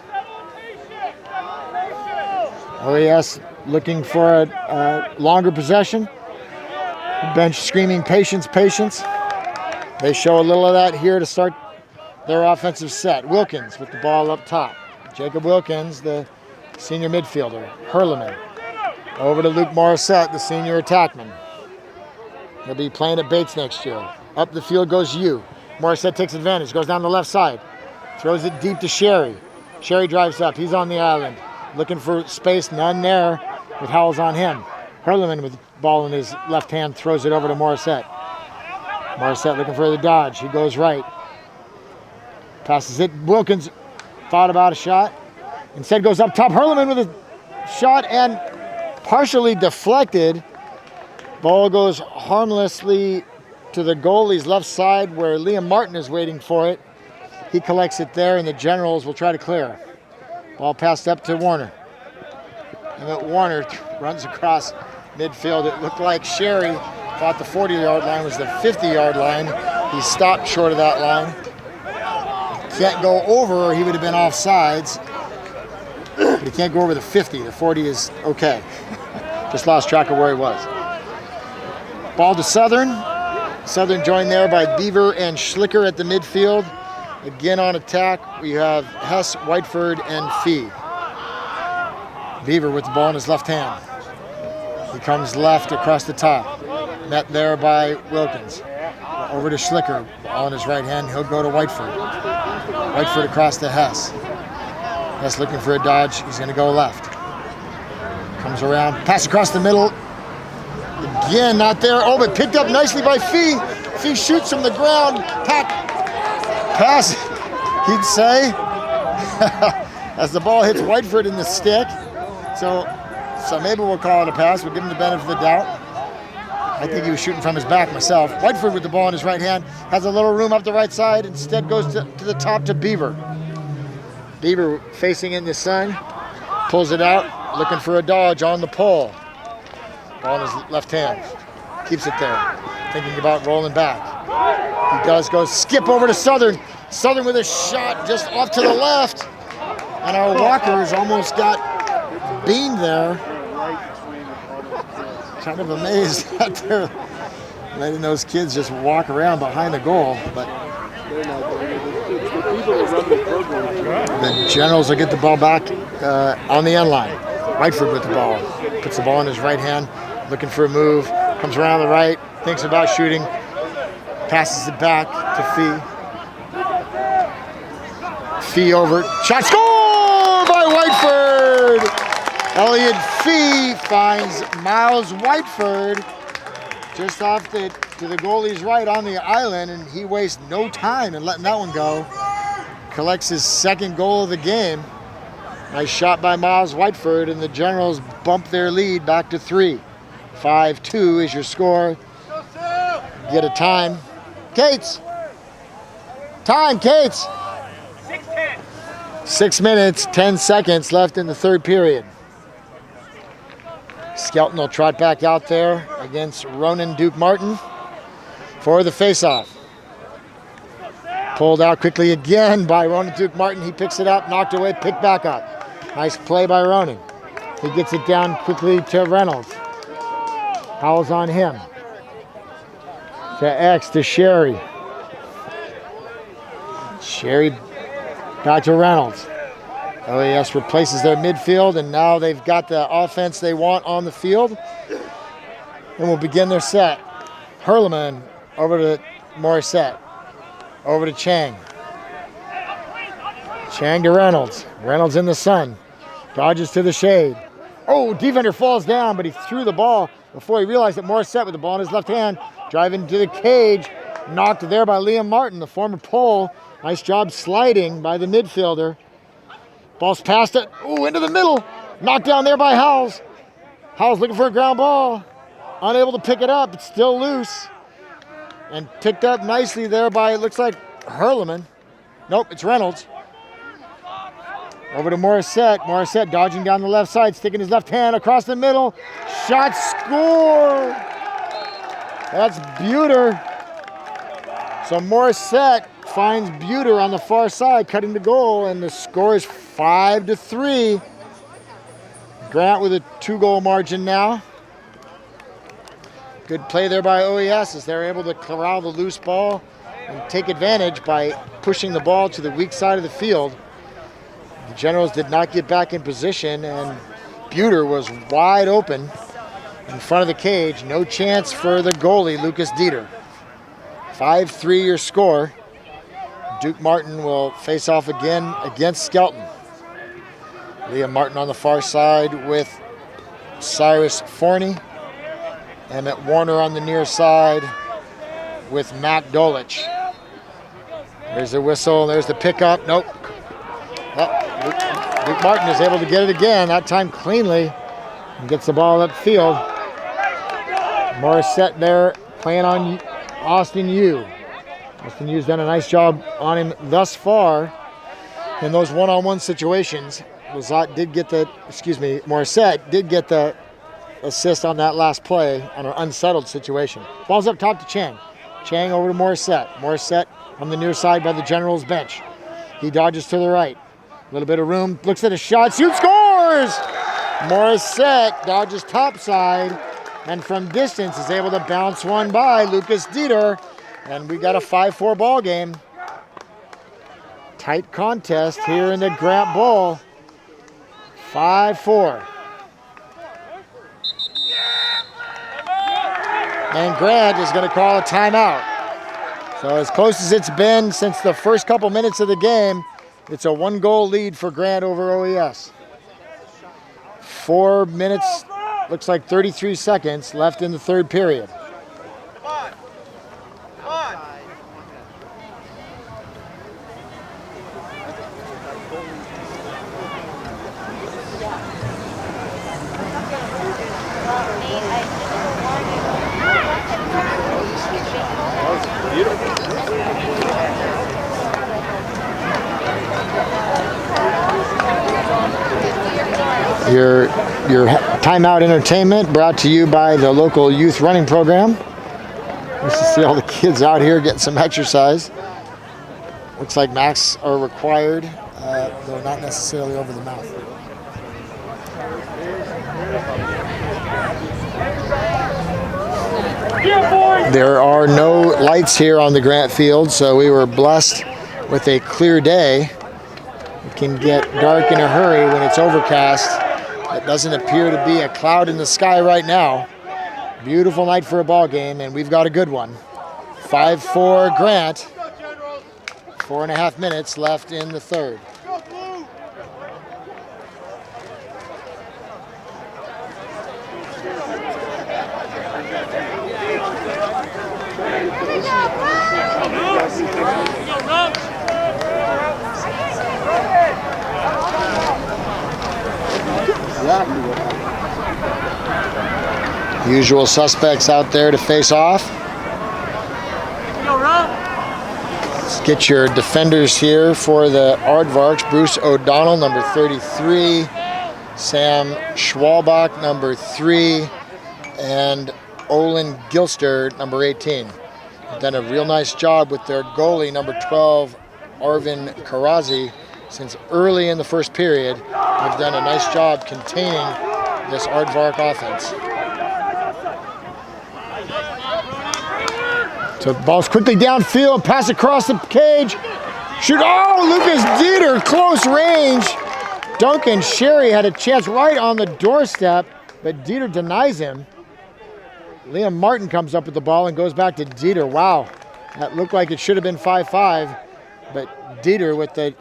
OES looking for a longer possession. Bench screaming, patience, patience. They show a little of that here to start their offensive set. Wilkins with the ball up top. Jacob Wilkins, the senior midfielder. Hurleman over to Luke Morissette, the senior attackman. He'll be playing at Bates next year. Up the field goes Yu. Morissette takes advantage, goes down the left side. Throws it deep to Shorey. Shorey drives up, he's on the island. Looking for space, none there, with Howells on him. Hurleman with the ball in his left hand, throws it over to Morissette. Morissette looking for the dodge, he goes right. Passes it, Wilkins thought about a shot. Instead goes up top, Hurleman with a shot and partially deflected. Ball goes harmlessly to the goalie's left side where Liam Martin is waiting for it. He collects it there, and the Generals will try to clear. Ball passed up to Warner. And Warner runs across midfield. It looked like Shorey thought the 40-yard line was the 50-yard line. He stopped short of that line. Can't go over, or he would have been offsides. But he can't go over the 50. The 40 is okay. Just lost track of where he was. Ball to Southern. Southern joined there by Beaver and Schlicker at the midfield. Again on attack, we have Hess, Whiteford, and Fee. Beaver with the ball in his left hand. He comes left across the top. Met there by Wilkins. Over to Schlicker. All in his right hand, he'll go to Whiteford. Whiteford across to Hess. Hess looking for a dodge. He's going to go left. Comes around, pass across the middle. Again, not there. Oh, but picked up nicely by Fee. Fee shoots from the ground. Pass, he'd say, as the ball hits Whiteford in the stick. So maybe we'll call it a pass. We'll give him the benefit of the doubt. I think he was shooting from his back myself. Whiteford with the ball in his right hand. Has a little room up the right side. Instead goes to the top to Beaver. Beaver facing in the sun. Pulls it out. Looking for a dodge on the pole. Ball in his left hand. Keeps it there. Thinking about rolling back. He does go skip over to Southern. Southern with a shot just off to the left. And our Walkers almost got beamed there. Kind of amazed that they're letting those kids just walk around behind the goal. But the Generals will get the ball back on the end line. Whiteford with the ball. Puts the ball in his right hand. Looking for a move. Comes around the right. Thinks about shooting. Passes it back to Fee. Fee over. Shot score by Whiteford! Elliot Fee finds Miles Whiteford just off to the goalie's right on the island, and he wastes no time in letting that one go. Collects his second goal of the game. Nice shot by Miles Whiteford, and the Generals bump their lead back to 3. 5-2 is your score. Get a time. Cates! Time, Cates! 6 minutes, 10 seconds left in the third period. Skelton will trot back out there against Ronan Duke Martin for the faceoff. Pulled out quickly again by Ronan Duke Martin. He picks it up, knocked away, picked back up. Nice play by Ronan. He gets it down quickly to Reynolds. Howell's on him. To X, to Shorey. Shorey back to Reynolds. OES replaces their midfield, and now they've got the offense they want on the field. And will begin their set. Hurleman over to Morissette. Over to Chang. Chang to Reynolds. Reynolds in the sun. Dodges to the shade. Oh, defender falls down, but he threw the ball before he realized that Morissette with the ball in his left hand. Driving to the cage. Knocked there by Liam Martin, the former Pole. Nice job sliding by the midfielder. Ball's past it. Ooh, into the middle. Knocked down there by Howells. Howells looking for a ground ball. Unable to pick it up. It's still loose. And picked up nicely there by, it looks like, Hurleman. Nope, it's Reynolds. Over to Morissette. Morissette dodging down the left side, sticking his left hand across the middle. Shot score! That's Buter. So Morissette finds Buter on the far side, cutting the goal, and the score is 5-3. Grant with a 2-goal margin now. Good play there by OES as they're able to corral the loose ball and take advantage by pushing the ball to the weak side of the field. The Generals did not get back in position, and Buter was wide open in front of the cage. No chance for the goalie, Lucas Dieter. 5-3 your score. Duke Martin will face off again against Skelton. Liam Martin on the far side with Cyrus Forney. Emmett Warner on the near side with Matt Dolich. There's the whistle, there's the pickup. Nope. Oh, Duke Martin is able to get it again, that time cleanly, and gets the ball upfield. Morissette there playing on Austin Yu. Austin Yu's done a nice job on him thus far in those one-on-one situations. Morissette did get the assist on that last play on an unsettled situation. Ball's up top to Chang. Chang over to Morissette. Morissette on the near side by the Generals bench. He dodges to the right. A little bit of room, looks at a shot, shoots, scores! Morissette dodges topside, and from distance is able to bounce one by Lucas Dieter, and we got a 5-4 ball game. Tight contest here in the Grant Bowl. 5-4. And Grant is going to call a timeout. So as close as it's been since the first couple minutes of the game, it's a 1-goal lead for Grant over OES. 4 minutes, looks like 33 seconds left in the third period. Your timeout entertainment brought to you by the local youth running program. Nice to see all the kids out here getting some exercise. Looks like masks are required, though not necessarily over the mouth. There are no lights here on the Grant field, so we were blessed with a clear day. It can get dark in a hurry when it's overcast. It doesn't appear to be a cloud in the sky right now. Beautiful night for a ball game, and we've got a good one. 5-4 Grant. 4.5 minutes left in the third. Usual suspects out there to face off. Let's get your defenders here for the Aardvarks. Bruce O'Donnell, number 33. Sam Schwalbach, number 3. And Olin Gilster, number 18. They've done a real nice job with their goalie, number 12, Arvin Karazi. Since early in the first period, they've done a nice job containing this Aardvark offense. So ball's quickly downfield, pass across the cage. Shoot, oh, Lucas Dieter, close range. Duncan Shorey had a chance right on the doorstep, but Dieter denies him. Liam Martin comes up with the ball and goes back to Dieter. Wow, that looked like it should have been 5-5, but Dieter with the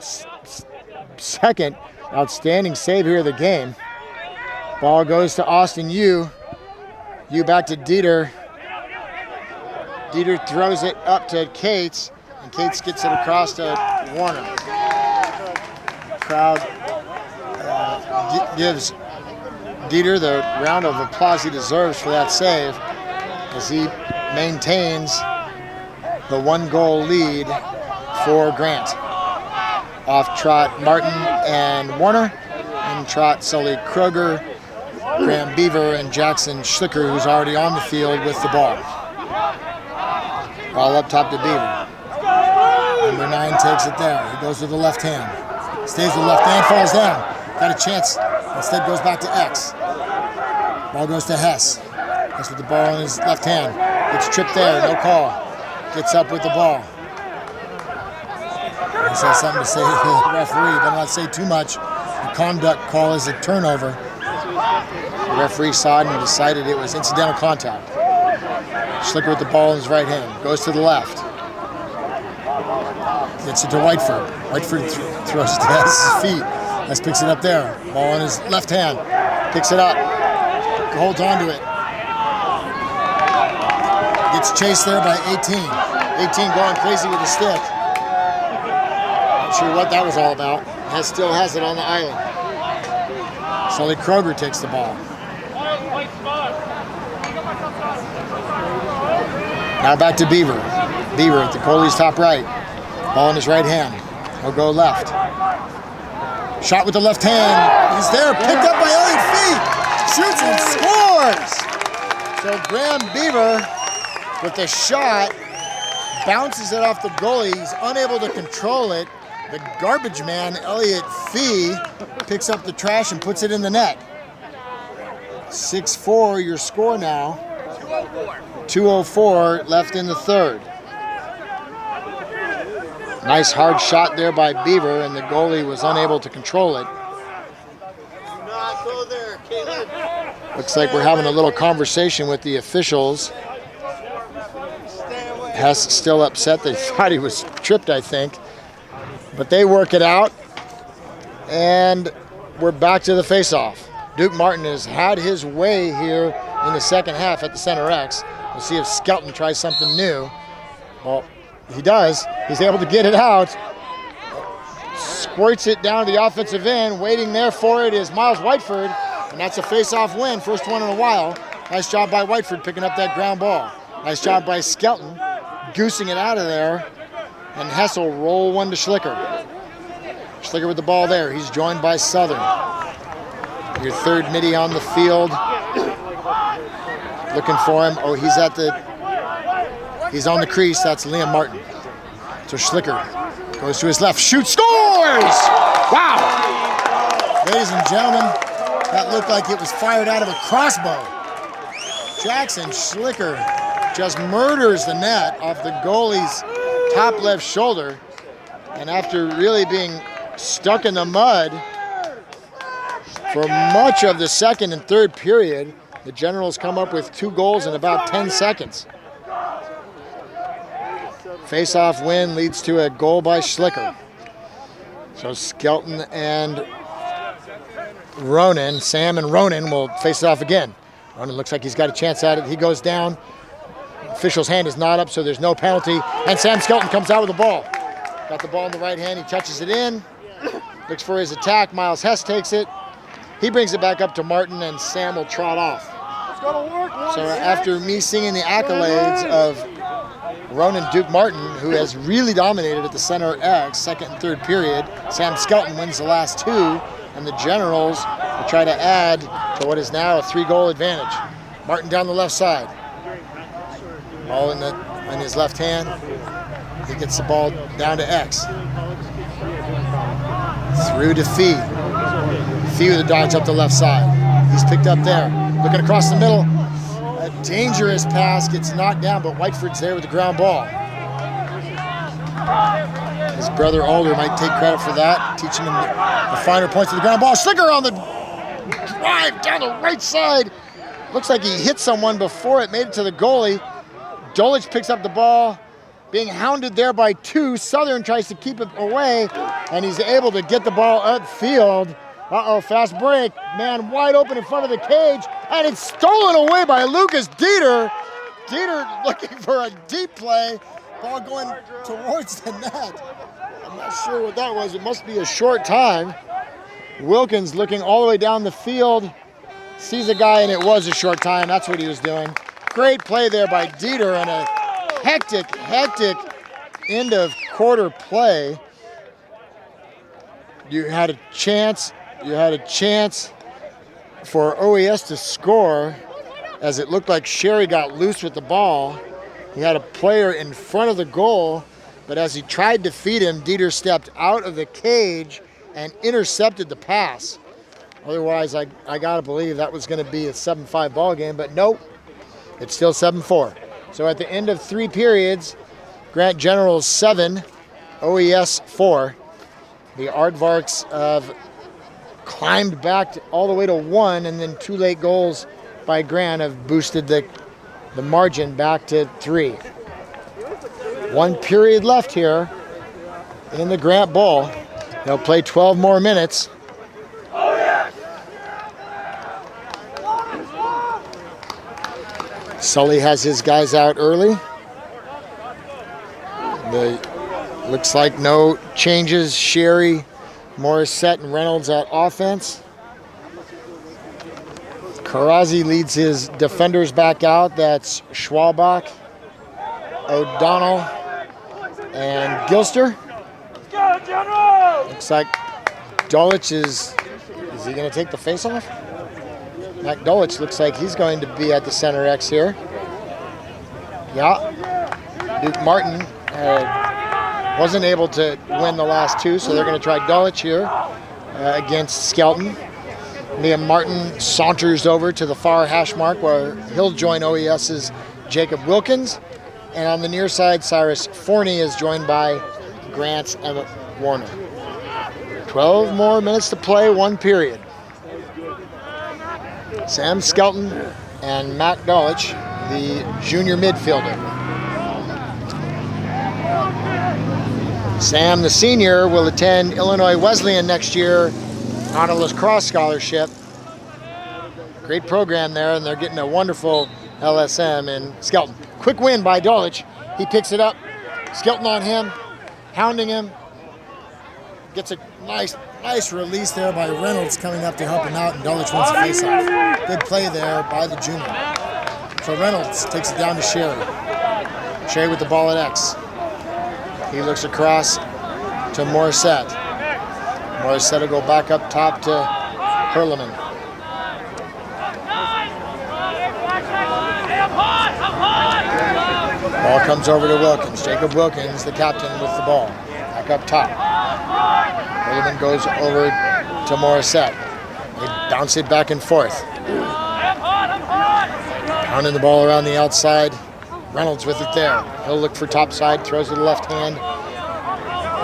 second outstanding save here of the game. Ball goes to Austin Yu. Yu back to Dieter. Dieter throws it up to Cates, and Cates gets it across to Warner. Crowd gives Dieter the round of applause he deserves for that save as he maintains the 1-goal lead for Grant. Off trot Martin and Warner, and trot Sully Kroger, Graham Beaver, and Jackson Schlicker, who's already on the field with the ball. Ball up top to Beaver. Number 9 takes it there. He goes with the left hand. Stays with the left hand, falls down. Got a chance. Instead goes back to X. Ball goes to Hess. Hess with the ball in his left hand. Gets tripped there, no call. Gets up with the ball. He says something to say to the referee, better not say too much. The conduct call is a turnover. The referee saw it and decided it was incidental contact. Schlicker with the ball in his right hand. Goes to the left. Gets it to Whiteford. Whiteford throws it to Hess's feet. Hess picks it up there. Ball in his left hand. Picks it up. Holds on to it. Gets chased there by 18. 18 going crazy with the stick. Not sure what that was all about. Hess still has it on the island. Sully Kroger takes the ball. Now back to Beaver. Beaver at the goalie's top right. Ball in his right hand. He'll go left. Shot with the left hand. He's there. Picked up by Elliott Fee. Shoots and scores. So Graham Beaver with the shot bounces it off the goalie. He's unable to control it. The garbage man, Elliott Fee, picks up the trash and puts it in the net. 6-4 your score now. 2:04 left in the third. Nice hard shot there by Beaver, and the goalie was unable to control it. Looks like we're having a little conversation with the officials. Hess still upset. They thought he was tripped, I think. But they work it out. And we're back to the face-off. Duke Martin has had his way here in the second half at the center X. We'll see if Skelton tries something new. Well, he does. He's able to get it out. Squirts it down to the offensive end. Waiting there for it is Miles Whiteford, and that's a face-off win, first one in a while. Nice job by Whiteford picking up that ground ball. Nice job by Skelton, goosing it out of there, and Hess will roll one to Schlicker. Schlicker with the ball there. He's joined by Southern. Your third midi on the field. Looking for him. Oh, he's on the crease. That's Liam Martin. So Schlicker goes to his left, shoots, scores! Wow! Ladies and gentlemen, that looked like it was fired out of a crossbow. Jackson Schlicker just murders the net off the goalie's top left shoulder. And after really being stuck in the mud for much of the second and third period, the Generals come up with 2 goals in about 10 seconds. Face-off win leads to a goal by Schlicker. So Skelton and Ronan, Sam and Ronan will face it off again. Ronan looks like he's got a chance at it. He goes down. Official's hand is not up, so there's no penalty. And Sam Skelton comes out with the ball. Got the ball in the right hand. He touches it in. Looks for his attack. Miles Hess takes it. He brings it back up to Martin, and Sam will trot off. So after me singing the accolades of Ronan Duke Martin, who has really dominated at the center X, second and third period, Sam Skelton wins the last 2, and the Generals will try to add to what is now a 3-goal advantage. Martin down the left side. Ball in his left hand. He gets the ball down to X. Through to Fee. Fee with the dodge up the left side. He's picked up there. Looking across the middle. A dangerous pass gets knocked down, but Whiteford's there with the ground ball. His brother Alder might take credit for that, teaching him the finer points of the ground ball. Schlicker on the drive down the right side. Looks like he hit someone before it made it to the goalie. Dolich picks up the ball, being hounded there by 2. Southern tries to keep it away, and he's able to get the ball upfield. Uh-oh, fast break. Man wide open in front of the cage, and it's stolen away by Lucas Dieter. Dieter looking for a deep play. Ball going towards the net. I'm not sure what that was. It must be a short time. Wilkins looking all the way down the field. Sees a guy, and it was a short time. That's what he was doing. Great play there by Dieter, and a hectic end of quarter play. You had a chance for OES to score, as it looked like Shorey got loose with the ball. He had a player in front of the goal, but as he tried to feed him, Dieter stepped out of the cage and intercepted the pass. Otherwise, I gotta believe that was gonna be a 7-5 ball game, but nope, it's still 7-4. So at the end of 3 periods, Grant Generals 7, OES 4. The Aardvarks have climbed back all the way to 1, and then 2 late goals by Grant have boosted the margin back to 3. 1 period left here in the Grant Bowl. They'll play 12 more minutes. Sully has his guys out early. Looks like no changes. Sherry, Morissette, and Reynolds at offense. Karazi leads his defenders back out. That's Schwalbach, O'Donnell, and Gilster. Looks like Dolich is he going to take the face-off? Mac Dolich looks like he's going to be at the center X here. Yeah. Duke Martin wasn't able to win the last 2, so they're going to try Dolich here against Skelton. Liam Martin saunters over to the far hash mark where he'll join OES's Jacob Wilkins. And on the near side, Cyrus Forney is joined by Grant's Emmett Warner. 12 more minutes to play, 1 period. Sam Skelton and Mac Dolich, the junior midfielder. Sam, the senior, will attend Illinois Wesleyan next year on a lacrosse scholarship. Great program there, and they're getting a wonderful LSM in Skelton. Quick win by Dolich. He picks it up. Skelton on him, hounding him. Gets a nice release there by Reynolds coming up to help him out, and Dolich wins the faceoff. Good play there by the junior. So Reynolds takes it down to Shorey. Shorey with the ball at X. He looks across to Morissette. Morissette will go back up top to Hurleman. Ball comes over to Wilkins. Jacob Wilkins, the captain, with the ball. Back up top. Hurleman goes over to Morissette. They bounce it back and forth. Pounding the ball around the outside. Reynolds with it there. He'll look for top side, throws it to the left hand.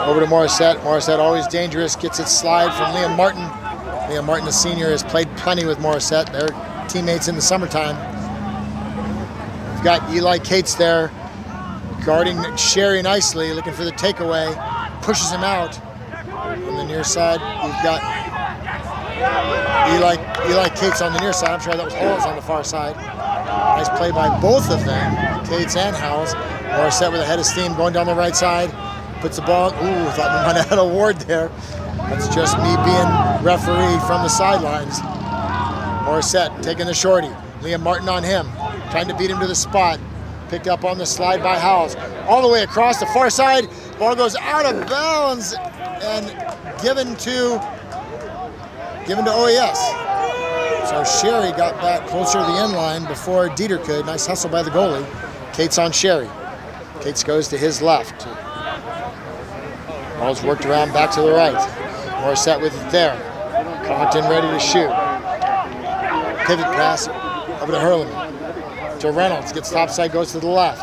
Over to Morissette. Morissette always dangerous, gets it slide from Liam Martin. Liam Martin, the senior, has played plenty with Morissette. They're teammates in the summertime. We've got Eli Cates there, guarding Shorey nicely, looking for the takeaway. Pushes him out. On the near side, we've got Eli Cates on the near side. I'm sure that was Howells on the far side. Nice play by both of them, Cates and Howells. Morissette with a head of steam going down the right side. Puts the ball, thought we might have had a ward there. That's just me being referee from the sidelines. Morissette taking the shorty. Liam Martin on him, trying to beat him to the spot. Picked up on the slide by Howells. All the way across the far side. Ball goes out of bounds and given to OES. So Shorey got back closer to the end line before Dieter could. Nice hustle by the goalie. Cates on Shorey. Cates goes to his left. Ball's worked around back to the right. Morissette with it there. Covington ready to shoot. Pivot pass over to Hurleman. To Reynolds, gets topside, goes to the left.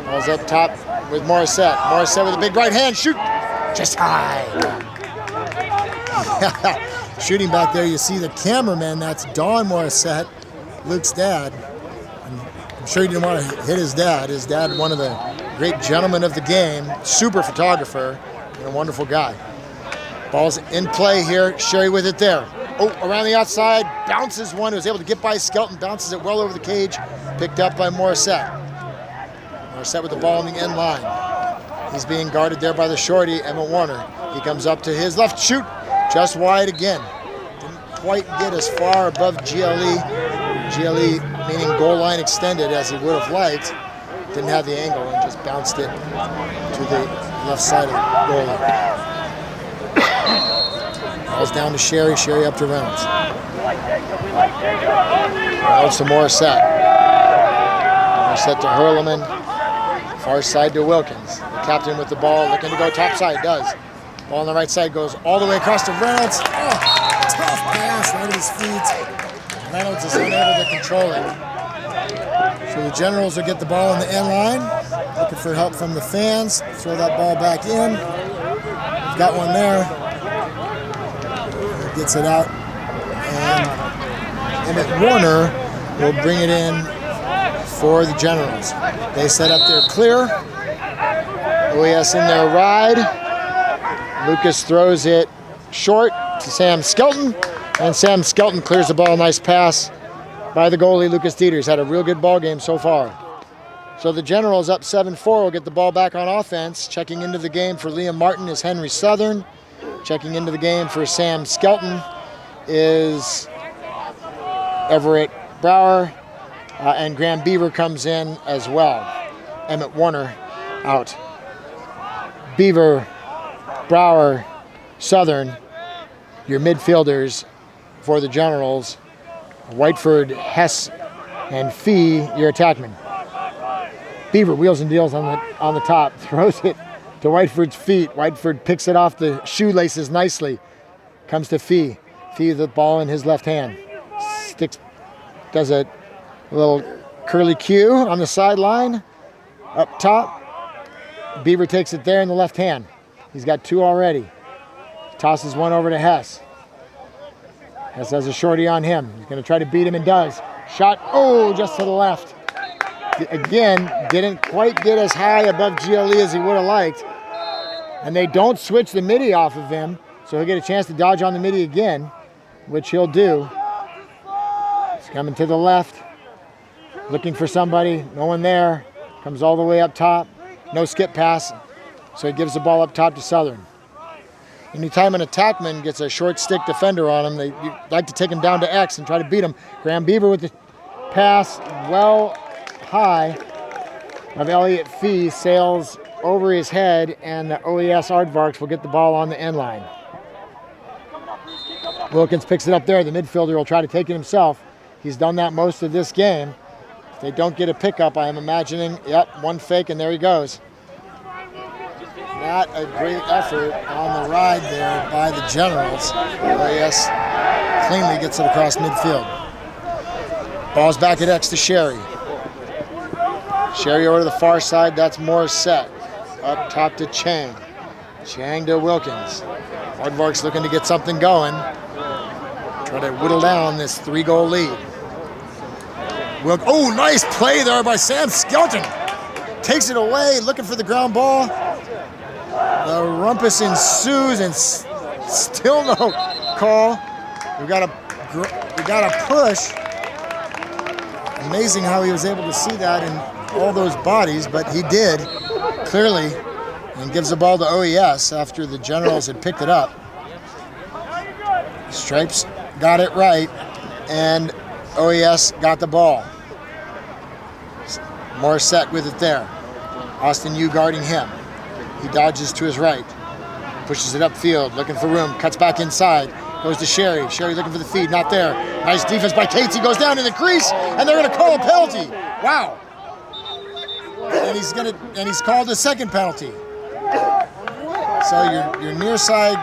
Ball's up top with Morissette. Morissette with a big right hand, shoot! Just high. Shooting back there, you see the cameraman, that's Don Morissette, Luke's dad. I'm sure he didn't want to hit his dad. His dad, one of the great gentlemen of the game, super photographer, and a wonderful guy. Ball's in play here, Shorey with it there. Oh, around the outside, bounces one, who's able to get by Skelton, bounces it well over the cage, picked up by Morissette. Morissette with the ball in the end line. He's being guarded there by the shorty, Emmett Warner. He comes up to his left, shoot, just wide again. Didn't quite get as far above GLE. GLE meaning goal line extended as he would have liked. Didn't have the angle and just bounced it to the left side of the goal line. Ball's down to Shorey, Shorey up to Reynolds. Reynolds to Morissette. Morissette to Hurleman. Far side to Wilkins. The captain with the ball, looking to go top side, does. Ball on the right side goes all the way across to Reynolds. Oh, tough pass right at his feet. Reynolds is unable to control it. So the Generals will get the ball in the end line. Looking for help from the fans. Throw that ball back in. We've got one there. Gets it out, and Emmett Warner will bring it in for the Generals. They set up their clear. OES in their ride. Lucas throws it short to Sam Skelton, and Sam Skelton clears the ball. Nice pass by the goalie, Lucas Dieter. He's had a real good ball game so far. So the Generals up 7-4 will get the ball back on offense. Checking into the game for Liam Martin is Henry Southern. Checking into the game for Sam Skelton is Everett Brower, and Graham Beaver comes in as well. Emmett Warner out. Beaver, Brower, Southern, your midfielders for the Generals. Whiteford, Hess, and Fee, your attackmen. Beaver wheels and deals on the top, throws it to Whiteford's feet. Whiteford picks it off the shoelaces nicely. Comes to Fee. Fee with the ball in his left hand. Sticks, does a little curly cue on the sideline. Up top. Beaver takes it there in the left hand. He's got two already. Tosses one over to Hess. Hess has a shorty on him. He's going to try to beat him and does. Shot, oh, just to the left. Again, didn't quite get as high above GLE as he would have liked. And they don't switch the midi off of him, so he'll get a chance to dodge on the midi again, which he'll do. He's coming to the left, looking for somebody, no one there. Comes all the way up top, no skip pass, so he gives the ball up top to Southern. Anytime an attackman gets a short stick defender on him, they like to take him down to X and try to beat him. Graham Beaver with the pass well high of Elliott Fee, sails over his head, and the OES Aardvarks will get the ball on the end line. Wilkins picks it up there. The midfielder will try to take it himself. He's done that most of this game. If they don't get a pickup, I am imagining, yep, one fake, and there he goes. Not a great effort on the ride there by the Generals. OES cleanly gets it across midfield. Ball's back at X to Shorey. Shorey over to the far side, that's Morissette. Up top to Chang. Chang to Wilkins. Aardvarks looking to get something going. Try to whittle down this 3-goal lead. Oh, nice play there by Sam Skelton. Takes it away, looking for the ground ball. The rumpus ensues and still no call. We got a push. Amazing how he was able to see that in all those bodies, but he did, clearly, and gives the ball to OES after the Generals had picked it up. Stripes got it right, and OES got the ball. Morissette with it there. Austin Yu guarding him. He dodges to his right. Pushes it upfield, looking for room. Cuts back inside. Goes to Shorey. Shorey looking for the feed, not there. Nice defense by Cates. He goes down in the crease, and they're going to call a penalty. Wow. And he's called a second penalty. So your near side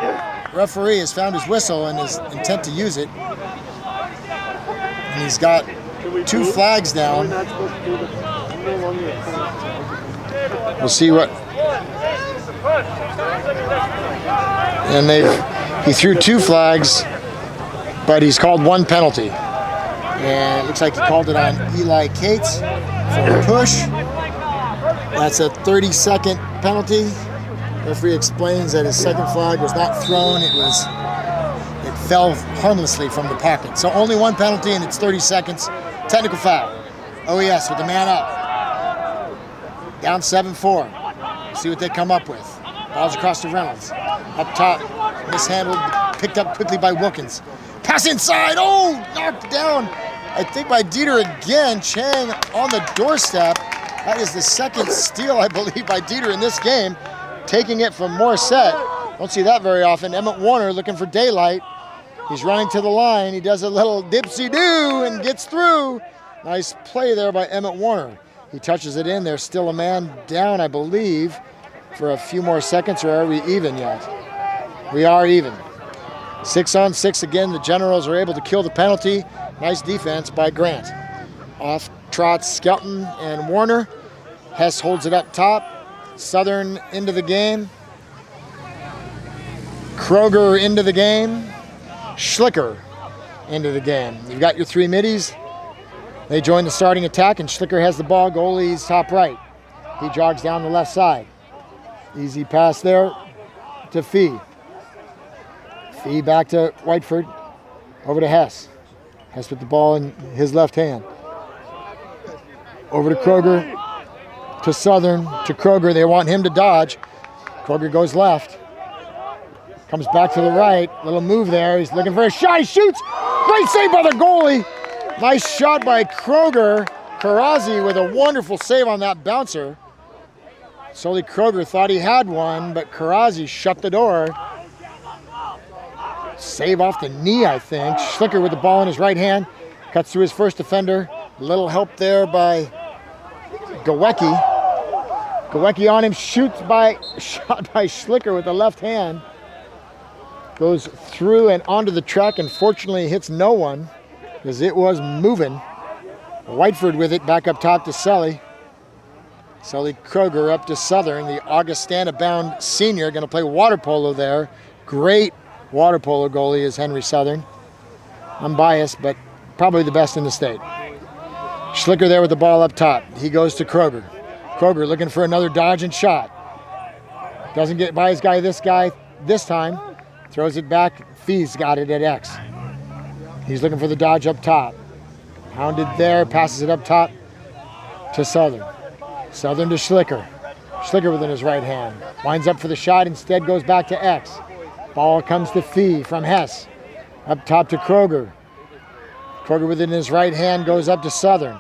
referee has found his whistle and is intent to use it. And he's got 2 flags down. We'll see what. And he threw 2 flags, but he's called 1 penalty. And it looks like he called it on Eli Cates for a push. That's a 30-second penalty. Referee explains that his second flag was not thrown. It fell harmlessly from the pocket. So only 1 penalty, and it's 30 seconds. Technical foul. OES with the man up. Down 7-4. See what they come up with. Balls across to Reynolds. Up top, mishandled, picked up quickly by Wilkins. Pass inside, oh, knocked down, I think by Dieter again. Chang on the doorstep. That is the second steal, I believe, by Dieter in this game. Taking it from Morissette. Don't see that very often. Emmett Warner looking for daylight. He's running to the line. He does a little dipsy-do and gets through. Nice play there by Emmett Warner. He touches it in. There's still a man down, I believe, for a few more seconds, or are we even yet? We are even. 6-on-6 again. The Generals are able to kill the penalty. Nice defense by Grant. Off trots Skelton and Warner. Hess holds it up top. Southern into the game. Kroger into the game. Schlicker into the game. You've got your 3 middies. They join the starting attack, and Schlicker has the ball. Goalie's top right. He jogs down the left side. Easy pass there to Fee. Fee back to Whiteford. Over to Hess. Hess with the ball in his left hand. Over to Kroger. To Southern. To Kroger. They want him to dodge. Kroger goes left. Comes back to the right. Little move there. He's looking for a shot. He shoots. Great save by the goalie. Nice shot by Kroger. Karazi with a wonderful save on that bouncer. Sully Kroger thought he had one, but Karazi shut the door. Save off the knee, I think. Schlicker with the ball in his right hand. Cuts through his first defender. A little help there by Gawecki. Gawecki on him. Shot by Schlicker with the left hand. Goes through and onto the track, and fortunately hits no one because it was moving. Whiteford with it back up top to Sully. Sully Kroger up to Southern. The Augustana-bound senior going to play water polo there. Great water polo goalie is Henry Southern. I'm biased, but probably the best in the state. Schlicker there with the ball up top. He goes to Kroger. Kroger looking for another dodge and shot. Doesn't get by his guy this time. Throws it back. Fee's got it at X. He's looking for the dodge up top. Hounded there, passes it up top to Southern. Southern to Schlicker. Schlicker within his right hand. Winds up for the shot, instead goes back to X. Ball comes to Fee from Hess. Up top to Kroger. Kroger within his right hand goes up to Southern.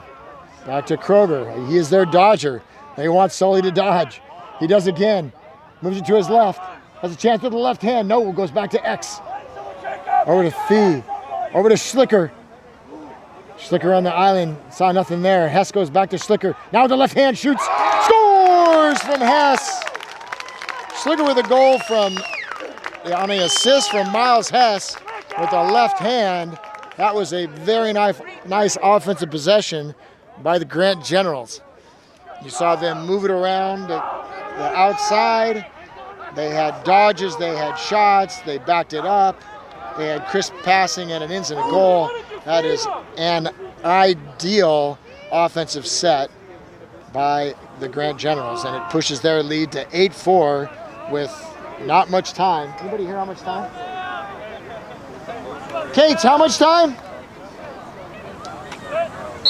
Back to Kroger. He is their dodger. They want Sully to dodge. He does again. Moves it to his left. Has a chance with the left hand. No, goes back to X. Over to Fee. Over to Schlicker. Schlicker on the island. Saw nothing there. Hess goes back to Schlicker. Now with the left hand shoots. Scores from Hess. Schlicker with a goal on an assist from Miles Hess with the left hand. That was a very nice offensive possession by the Grant Generals. You saw them move it around the outside. They had dodges, they had shots, they backed it up. They had crisp passing and an instant goal. That is an ideal offensive set by the Grant Generals, and it pushes their lead to 8-4 with not much time. Anybody hear how much time? Kate, how much time?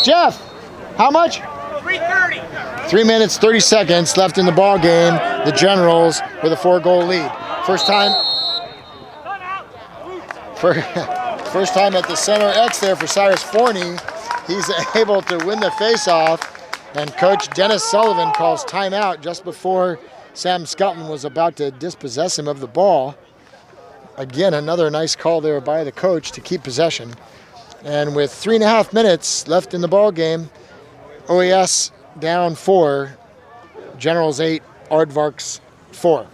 Jeff, how much? 3:30. 3 minutes, 30 seconds left in the ball game. The Generals with a 4-goal lead. First time at the center X there for Cyrus Forney. He's able to win the faceoff, and Coach Dennis Sullivan calls timeout just before Sam Skelton was about to dispossess him of the ball. Again, another nice call there by the coach to keep possession. And with 3.5 minutes left in the ball game, OES down 4, Generals 8, Aardvarks 4.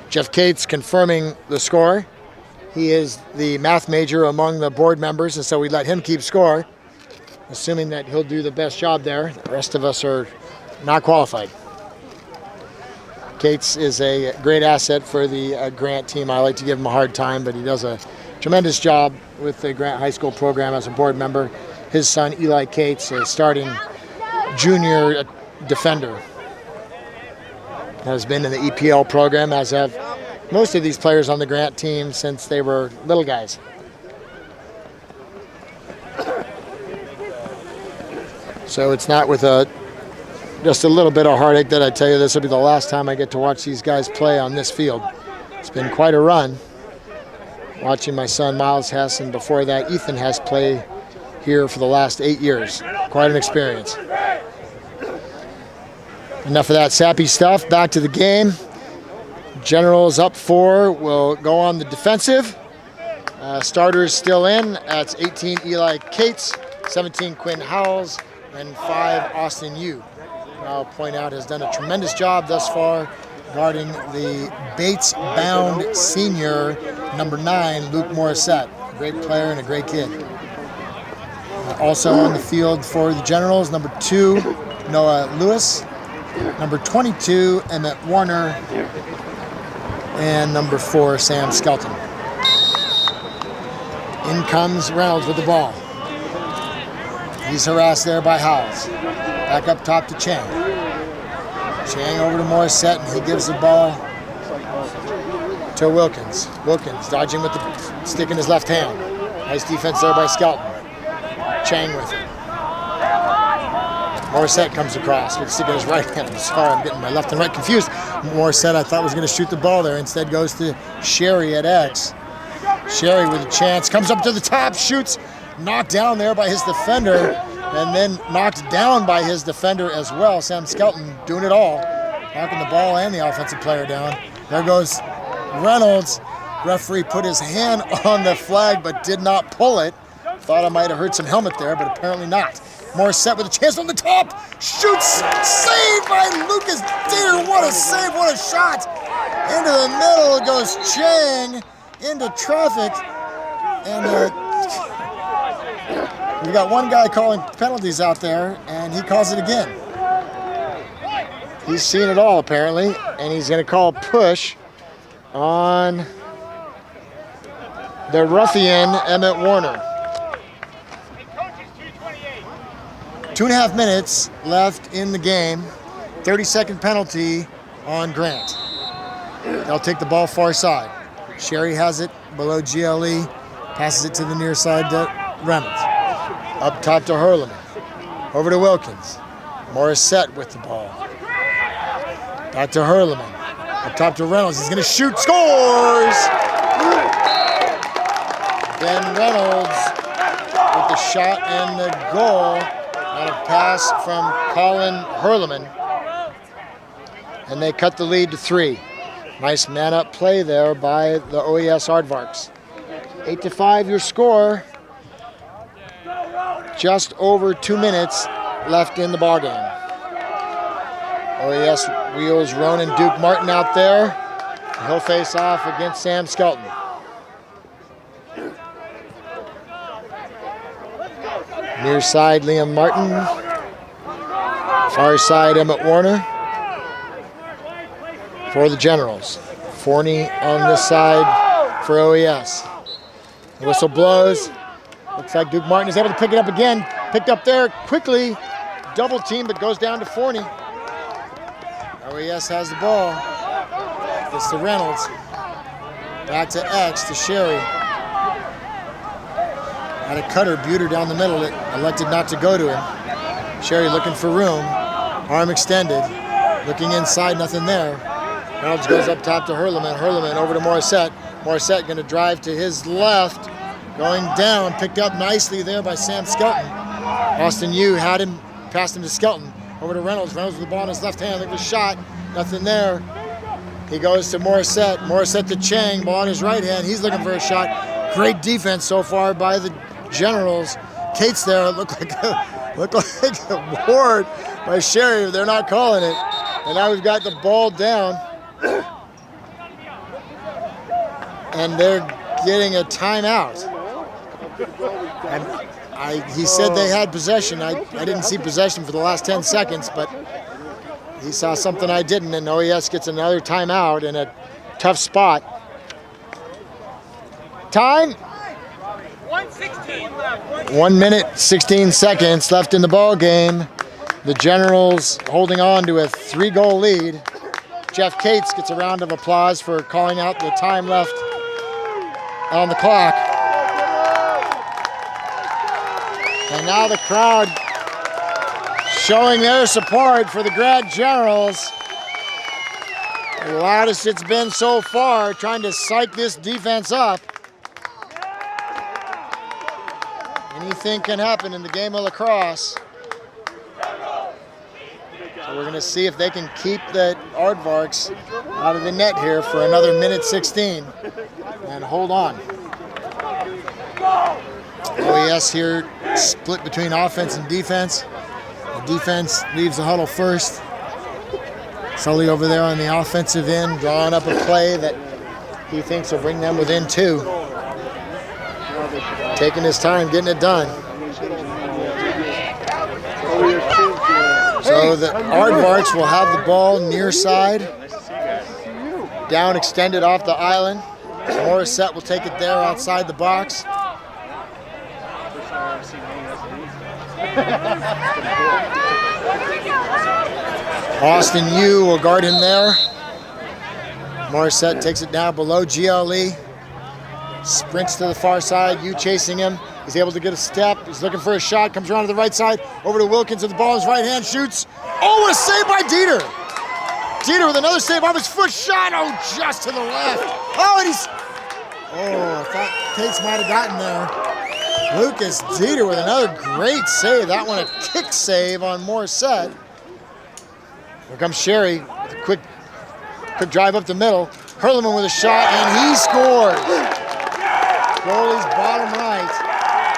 Jeff Cates confirming the score. He is the math major among the board members, and so we let him keep score, assuming that he'll do the best job there. The rest of us are not qualified. Cates is a great asset for the Grant team. I like to give him a hard time, but he does a tremendous job with the Grant High School program as a board member. His son, Eli Cates, is starting junior defender. Has been in the EPL program, as have most of these players on the Grant team since they were little guys. So it's not with just a little bit of heartache that I tell you this will be the last time I get to watch these guys play on this field. It's been quite a run watching my son Miles Hess, and before that Ethan Hess, play here for the last 8 years. Quite an experience. Enough of that sappy stuff. Back to the game. Generals up 4 will go on the defensive. Starters still in. That's 18 Eli Cates, 17 Quinn Howells, and 5 Austin Yu. I'll point out has done a tremendous job thus far guarding the Bates-bound senior, number 9, Luke Morissette. A great player and a great kid. Also on the field for the Generals, number 2, Noah Lewis, number 22, Emmett Warner, and number 4, Sam Skelton. In comes Reynolds with the ball. He's harassed there by Howells. Back up top to Chang. Chang over to Morissette, and he gives the ball to Wilkins. Wilkins dodging with the stick in his left hand. Nice defense there by Skelton. Chang with it. Morissette comes across with the stick in his right hand. I'm sorry, I'm getting my left and right confused. Morissette, I thought, was going to shoot the ball there. Instead goes to Shorey at X. Shorey with a chance. Comes up to the top, shoots. Knocked down there by his defender, and then knocked down by his defender as well. Sam Skelton doing it all. Knocking the ball and the offensive player down. There goes Reynolds. Referee put his hand on the flag but did not pull it. Thought I might have heard some helmet there, but apparently not. Morissette with a chance on the top. Shoots. Saved by Lucas Deer. What a save. What a shot. Into the middle goes Chang. Into traffic. And we got one guy calling penalties out there, and he calls it again. He's seen it all, apparently, and he's going to call push on the ruffian, Emmett Warner. 2.5 minutes left in the game. 30-second penalty on Grant. They'll take the ball far side. Shorey has it below GLE, passes it to the near side to Reynolds. Up top to Hurleman. Over to Wilkins. Morissette with the ball. Back to Hurleman. Up top to Reynolds. He's going to shoot. Scores! Ben Reynolds with the shot and the goal on a pass from Colin Hurleman. And they cut the lead to 3. Nice man-up play there by the OES Aardvarks. 8-5 your score. Just over 2 minutes left in the ballgame. OES wheels Ronan Duke Martin out there. He'll face off against Sam Skelton. Near side, Liam Martin. Far side, Emmett Warner. For the Generals. Forney on this side for OES. The whistle blows. Looks like Duke Martin is able to pick it up again. Picked up there quickly. Double team, but goes down to Forney. OES has the ball. It's to Reynolds. Back to X, to Shorey. Had a cutter, Buter down the middle. It elected not to go to him. Shorey looking for room. Arm extended. Looking inside, nothing there. Reynolds goes up top to Hurleman. Hurleman over to Morissette. Morissette going to drive to his left. Going down, picked up nicely there by Sam Skelton. Austin Yu had him, passed him to Skelton. Over to Reynolds. Reynolds with the ball in his left hand. Look at the shot. Nothing there. He goes to Morissette. Morissette to Chang. Ball in his right hand. He's looking for a shot. Great defense so far by the Generals. Kate's there. It looked like a board by Shorey. They're not calling it. And now we've got the ball down. And they're getting a timeout. And he said they had possession. I didn't see possession for the last 10 seconds, but he saw something I didn't, and OES gets another timeout in a tough spot. Time? 1:16 left. 1 minute, 16 seconds left in the ball game. The Generals holding on to a 3-goal lead. Jeff Cates gets a round of applause for calling out the time left on the clock. And now the crowd showing their support for the Grad Generals. The loudest it's been so far, trying to psych this defense up. Anything can happen in the game of lacrosse. So we're going to see if they can keep the Aardvarks out of the net here for another minute 16 and hold on. OES here split between offense and defense. The defense leaves the huddle first. Sully over there on the offensive end, drawing up a play that he thinks will bring them within 2. Taking his time, getting it done. So the Aardvarks will have the ball near side. Down extended off the island. Morissette will take it there outside the box. Austin Yu will guard him there. Morissette takes it down below GLE. Sprints to the far side. Yu chasing him. He's able to get a step. He's looking for a shot. Comes around to the right side. Over to Wilkins with the ball in his right hand. Shoots. Oh, what a save by Dieter. Dieter with another save off his foot. Shot. Oh, just to the left. Oh, and he's... Oh, I thought Cates might have gotten there. Lucas Dieter with another great save. That one a kick save on Morissette. Here comes Shorey with a quick drive up the middle. Hurleman with a shot, and he scores. Goalie's bottom right.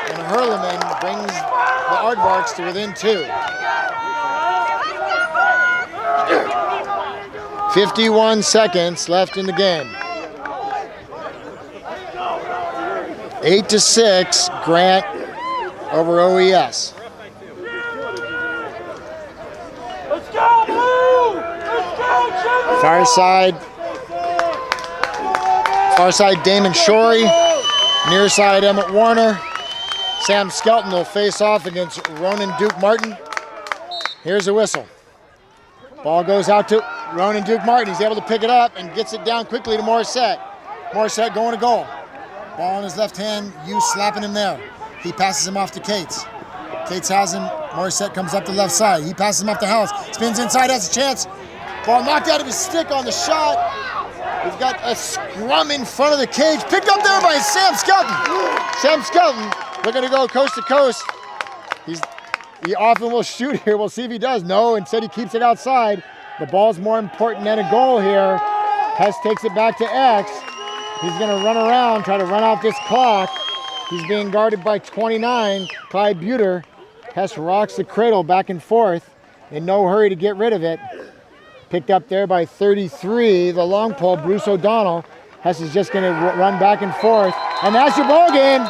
And Hurleman brings the Aardvarks to within 2. 51 seconds left in the game. 8-6, Grant over OES. Let's go, Blue! Let's go, Far side, Damon Shorey. Near side, Emmett Warner. Sam Skelton will face off against Ronan Duke Martin. Here's a whistle. Ball goes out to Ronan Duke Martin. He's able to pick it up and gets it down quickly to Morissette. Morissette going to goal. Ball in his left hand, you slapping him there. He passes him off to Cates. Cates has him. Morissette comes up the left side. He passes him up to House. Spins inside, has a chance. Ball knocked out of his stick on the shot. We've got a scrum in front of the cage. Picked up there by Sam Skelton. Sam Skelton looking to go coast to coast. He often will shoot here. We'll see if he does. No, instead he keeps it outside. The ball's more important than a goal here. Hess takes it back to X. He's going to run around, try to run out this clock. He's being guarded by 29, Clyde Buter. Hess rocks the cradle back and forth in no hurry to get rid of it. Picked up there by 33, the long pole, Bruce O'Donnell. Hess is just going to run back and forth. And that's your ball game.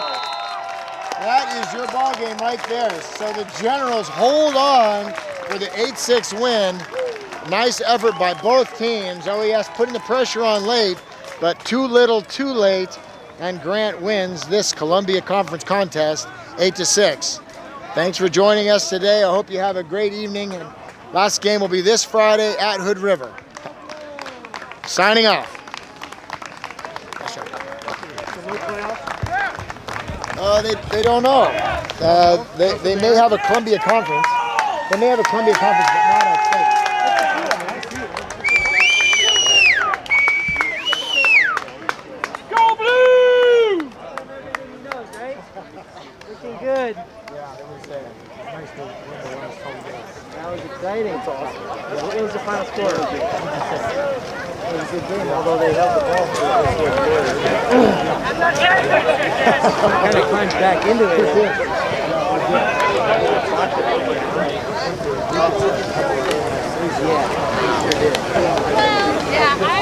That is your ball game right there. So the Generals hold on for the 8-6 win. Nice effort by both teams. OES putting the pressure on late, but too little, too late. And Grant wins this Columbia Conference contest 8-6. Thanks for joining us today. I hope you have a great evening. And last game will be this Friday at Hood River. Signing off. They don't know. They may have a Columbia Conference. They may have a Columbia Conference, but not at state. Go Blue! Looking good. Yeah, they would say nice to win the last home game. That was exciting. That's awesome. Yeah, what was the final score? It was a good game, although they held the ball for the fourth quarter. Kind of climbed back into it. Yeah, I